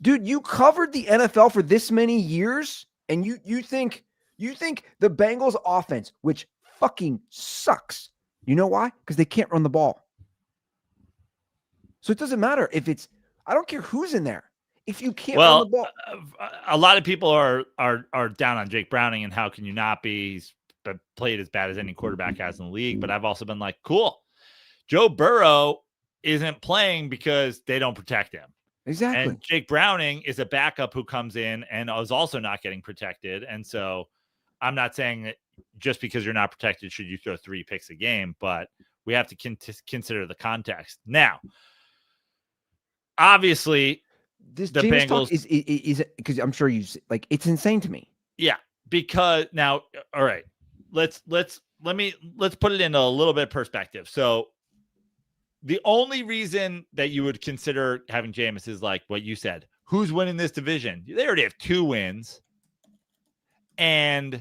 dude, you covered the NFL for this many years, and you think the Bengals offense, which fucking sucks. You know why? Because they can't run the ball. So it doesn't matter if it's, I don't care who's in there. If you can't run the ball. A lot of people are down on Jake Browning, and how can you not be? He's played as bad as any quarterback has in the league. But I've also been like, cool. Joe Burrow isn't playing because they don't protect him. Exactly. And Jake Browning is a backup who comes in and is also not getting protected. And so I'm not saying that just because you're not protected should you throw 3 picks a game, but we have to consider the context. Now, obviously, the Bengals talk is because I'm sure it's insane to me. Yeah, because now, all right, let's put it into a little bit of perspective. So the only reason that you would consider having Jameis is like what you said. Who's winning this division? They already have 2 wins, and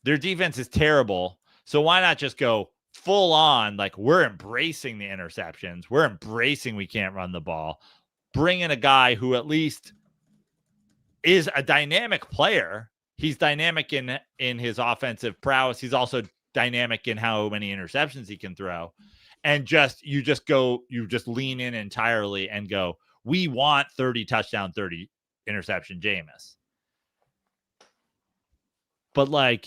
their defense is terrible. So why not just go full on? Like, we're embracing the interceptions. We're embracing we can't run the ball. Bring in a guy who at least is a dynamic player. He's dynamic in his offensive prowess. He's also dynamic in how many interceptions he can throw. And you just lean in entirely and go, we want 30 touchdown, 30 interception Jameis. But like,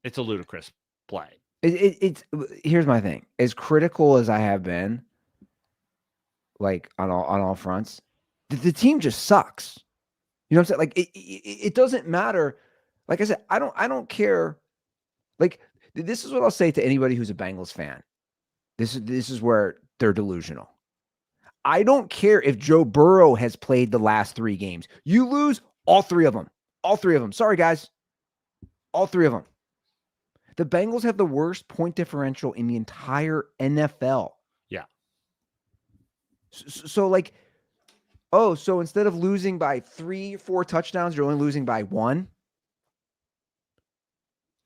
it's a ludicrous play. It's here's my thing. As critical as I have been, like on all fronts, the team just sucks. You know what I'm saying? Like it doesn't matter. Like I said, I don't care. Like, this is what I'll say to anybody who's a Bengals fan. This is where they're delusional. I don't care if Joe Burrow has played the last 3 games. You lose all 3 of them. All 3 of them. Sorry, guys. All 3 of them. The Bengals have the worst point differential in the entire NFL. Yeah. So like, so instead of losing by 3 or 4 touchdowns, you're only losing by 1.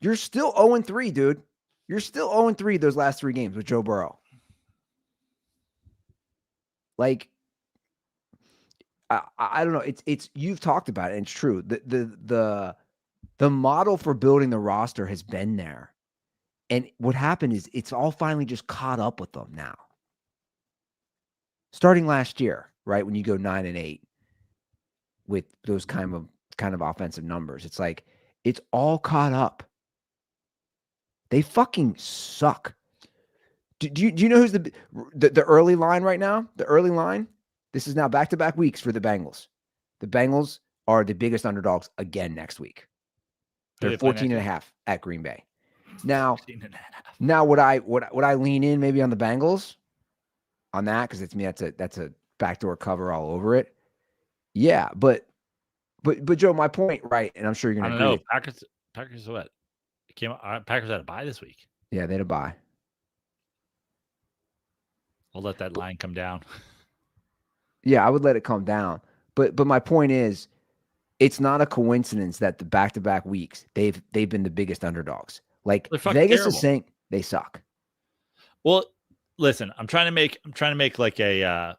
You're still 0-3, dude. You're still 0-3 those last 3 games with Joe Burrow. Like, I don't know. It's you've talked about it, and it's true. The model for building the roster has been there. And what happened is it's all finally just caught up with them now. Starting last year, right? When you go 9-8 with those kind of offensive numbers, it's like it's all caught up. They fucking suck. Do you know who's the early line right now? The early line. This is now back-to-back weeks for the Bengals. The Bengals are the biggest underdogs again next week. They're 14.5 at Green Bay. Now would I lean in maybe on the Bengals on that because it's me? That's a backdoor cover all over it. Yeah, but Joe, my point, right? And I'm sure you're going to agree. Packers what? Packers had a bye this week. Yeah, they had a bye. I'll let that line come down. Yeah, I would let it come down. But my point is, it's not a coincidence that the back-to-back weeks they've been the biggest underdogs. Like Vegas is saying they suck. Well, listen, I'm trying to make like a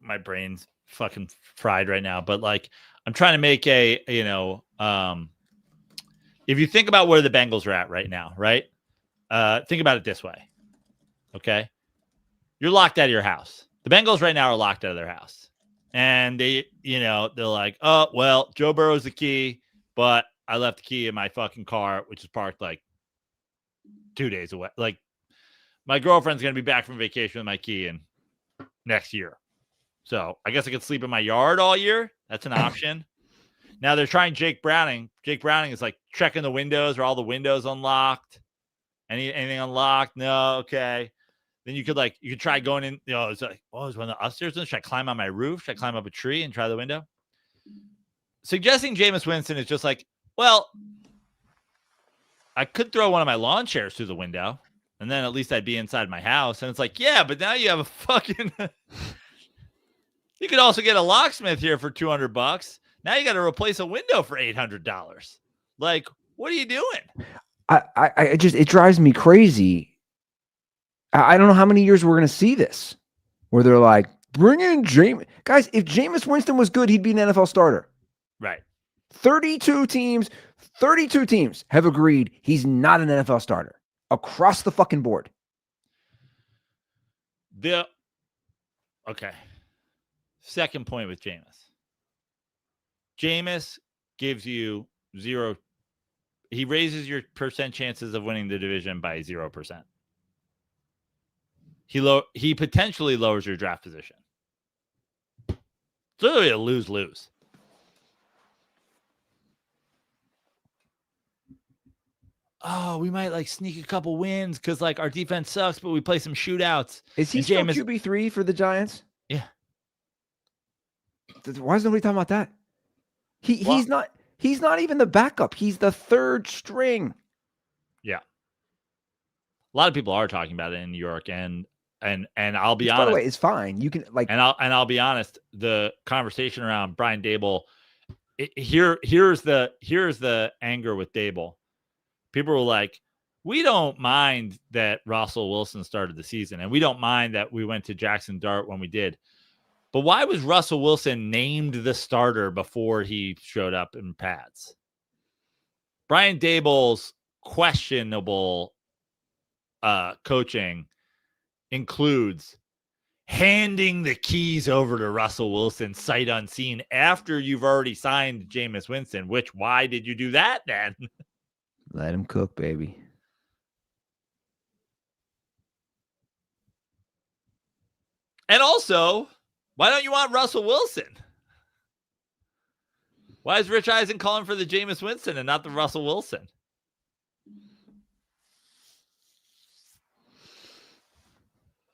my brain's fucking fried right now. But like, I'm trying to make a, if you think about where the Bengals are at right now, right? Think about it this way. Okay. You're locked out of your house. The Bengals right now are locked out of their house. And they're like, oh, well, Joe Burrow's the key, but I left the key in my fucking car, which is parked like 2 days away. Like, my girlfriend's going to be back from vacation with my key in next year. So I guess I could sleep in my yard all year. That's an option. Now they're trying Jake Browning. Jake Browning is like checking the windows. Are all the windows unlocked? Anything unlocked? No. Okay. Then you could try going in. It's like, is one of the upstairs? Should I climb on my roof? Should I climb up a tree and try the window? Suggesting Jameis Winston is just like, well, I could throw one of my lawn chairs through the window, and then at least I'd be inside my house. And it's like, yeah, but now you have a fucking. You could also get a locksmith here for $200. Now you got to replace a window for $800. Like, what are you doing? It drives me crazy. I don't know how many years we're going to see this, where they're like, bring in Jameis. Guys, if Jameis Winston was good, he'd be an NFL starter. Right. 32 teams have agreed he's not an NFL starter across the fucking board. Okay. Second point with Jameis. Jameis gives you 0. He raises your percent chances of winning the division by 0%. He potentially lowers your draft position. It's literally a lose-lose. Oh, we might like sneak a couple wins because like our defense sucks, but we play some shootouts. Is he still QB3 for the Giants? Yeah. Why is nobody talking about that? He's not even the backup. He's the third string. Yeah. A lot of people are talking about it in New York, and I'll be honest. By the way, it's fine. You can like, and I'll be honest. The conversation around Brian Daboll. Here's the anger with Daboll. People were like, we don't mind that Russell Wilson started the season, and we don't mind that we went to Jackson Dart when we did. But why was Russell Wilson named the starter before he showed up in pads? Brian Daboll's questionable coaching includes handing the keys over to Russell Wilson sight unseen after you've already signed Jameis Winston, why did you do that then? Let him cook, baby. And also, why don't you want Russell Wilson? Why is Rich Eisen calling for the Jameis Winston and not the Russell Wilson?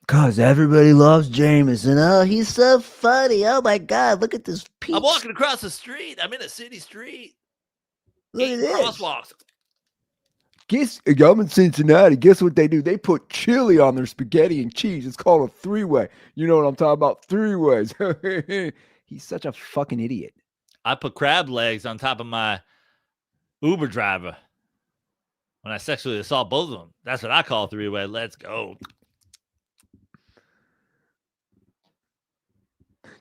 Because everybody loves Jameis, and oh, he's so funny. Oh my God, look at this peach. I'm walking across the street. I'm in a city street. Look at this. Crosswalks. I'm in Cincinnati. Guess what they do? They put chili on their spaghetti and cheese. It's called a three-way. You know what I'm talking about? Three-ways. He's such a fucking idiot. I put crab legs on top of my Uber driver when I sexually assault both of them. That's what I call a three-way. Let's go.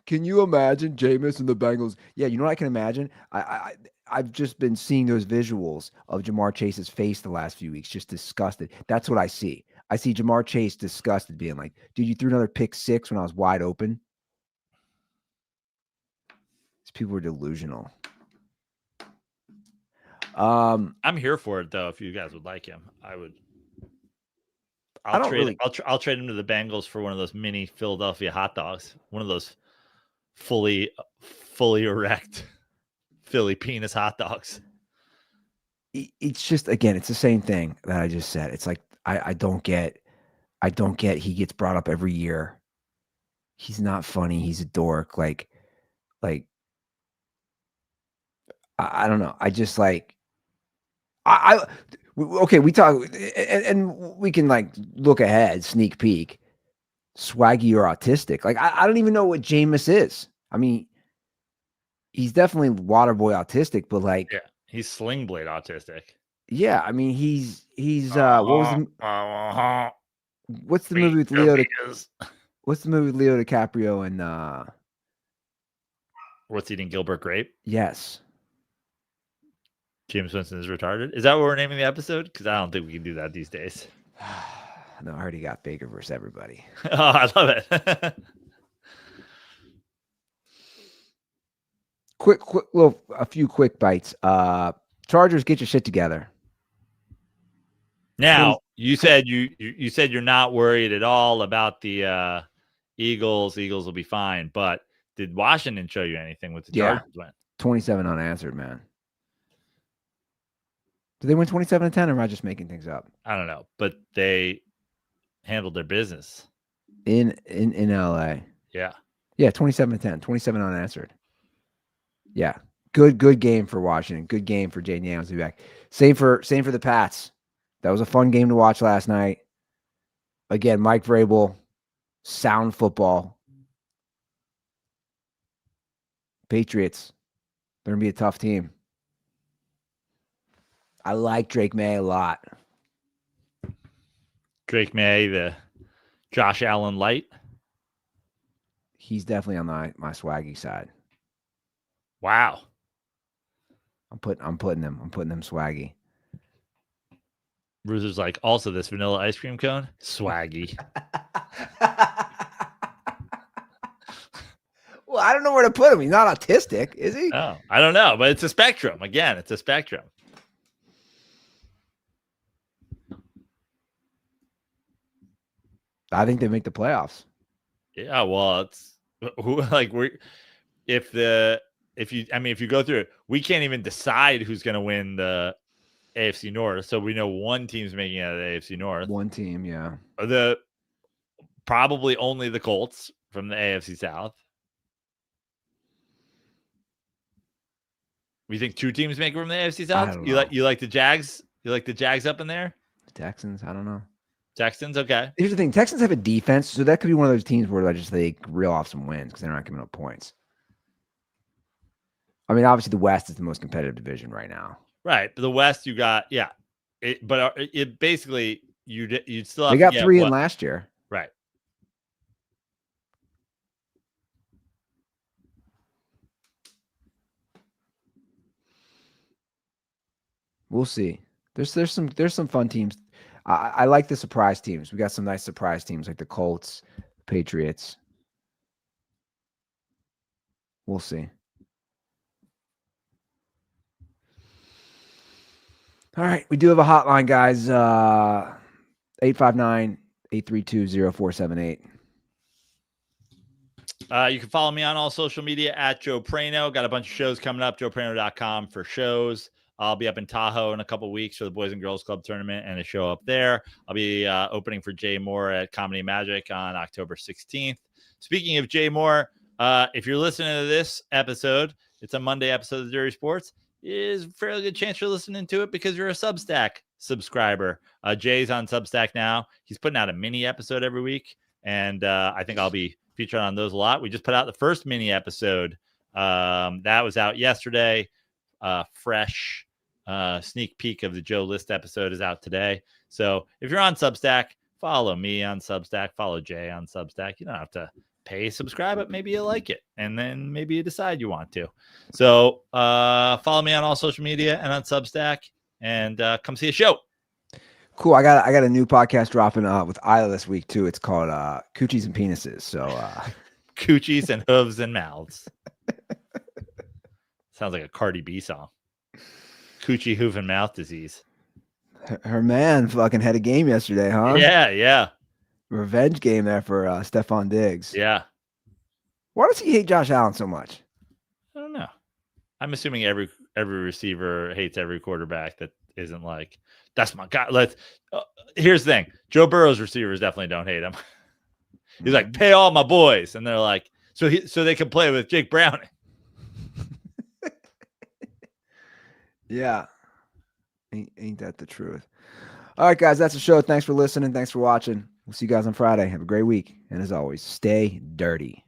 Can you imagine Jameis and the Bengals? Yeah, you know what I can imagine? I've just been seeing those visuals of Jamar Chase's face the last few weeks, just disgusted. That's what I see. I see Jamar Chase disgusted, being like, dude, you threw another pick 6 when I was wide open. These people are delusional. I'm here for it, though. If you guys would like him, I'll trade him to the Bengals for one of those mini Philadelphia hot dogs, one of those fully erect Philly penis hot dogs. It's just, again, it's the same thing that I just said. It's like, I don't get he gets brought up every year. He's not funny. He's a dork. Like I don't know. I just like, okay, we talk and we can like look ahead, sneak peek, swaggy or autistic. Like, I don't even know what Jameis is. I mean, he's definitely water boy autistic, but like, yeah, he's sling blade autistic. Yeah, I mean, he's what's the movie with Leo? What's the movie with Leo DiCaprio and What's eating Gilbert Grape? Yes. James Winston is retarded. Is that what we're naming the episode? Because I don't think we can do that these days. No, I already got Baker versus everybody. Oh, I love it. A few quick bites. Chargers, get your shit together. Now, you said you said you're not worried at all about the Eagles. Eagles will be fine. But did Washington show you anything with the Chargers win? 27 unanswered, man. Did they win 27-10, or am I just making things up? I don't know, but they handled their business in LA. Yeah. Yeah, 27-10, 27 unanswered. Yeah. Good game for Washington. Good game for Jaden Daniels to be back. Same for the Pats. That was a fun game to watch last night. Again, Mike Vrabel, sound football. Patriots, they're going to be a tough team. I like Drake May a lot. Drake May, the Josh Allen light. He's definitely on my swaggy side. Wow. I'm putting them swaggy. Bruiser's like, also this vanilla ice cream cone, swaggy. Well, I don't know where to put him. He's not autistic, is he? Oh, I don't know, but it's a spectrum. Again, it's a spectrum. I think they make the playoffs. Yeah, well, it's like if you go through it, we can't even decide who's going to win the AFC North. So we know one team's making it out of the AFC North. One team, yeah. Probably only the Colts from the AFC South. We think two teams make it from the AFC South. You like the Jags? You like the Jags up in there? The Texans, I don't know. Texans, okay. Here's the thing: Texans have a defense, so that could be one of those teams where they reel off some wins because they're not giving up points. I mean, obviously the West is the most competitive division right now. Right, but the West you got, but it basically you'd still have they got 3 in last year. Right. We'll see. There's some fun teams. I like the surprise teams. We got some nice surprise teams like the Colts, Patriots. We'll see. All right. We do have a hotline, guys. 859-832-0478. You can follow me on all social media at Joe Prano. Got a bunch of shows coming up. JoePrano.com for shows. I'll be up in Tahoe in a couple of weeks for the Boys and Girls Club tournament and a show up there. I'll be opening for Jay Moore at Comedy Magic on October 16th. Speaking of Jay Moore, if you're listening to this episode, it's a Monday episode of Dirty Sports. Is a fairly good chance you're listening to it because you're a Substack subscriber. Jay's on Substack now. He's putting out a mini episode every week, and I think I'll be featured on those a lot. We just put out the first mini episode. That was out yesterday. Fresh sneak peek of the Joe List episode is out today. So if you're on Substack, follow me on Substack, follow Jay on Substack. You don't have to pay, subscribe, but maybe you like it, and then maybe you decide you want to. So follow me on all social media and on Substack, and come see a show. Cool. I got a new podcast dropping with Isla this week too. It's called Coochies and Penises. So Coochies and Hooves and Mouths. Sounds like a Cardi B song. Coochie, hoof, and mouth disease. Her man fucking had a game yesterday, huh? Yeah. Revenge game there for Stephon Diggs. Yeah. Why does he hate Josh Allen so much? I don't know. I'm assuming every receiver hates every quarterback that isn't like, that's my guy. Here's the thing. Joe Burrow's receivers definitely don't hate him. He's like, pay all my boys. And they're like, so they can play with Jake Browning. Yeah. Ain't that the truth? All right, guys, that's the show. Thanks for listening. Thanks for watching. We'll see you guys on Friday. Have a great week. And as always, stay dirty.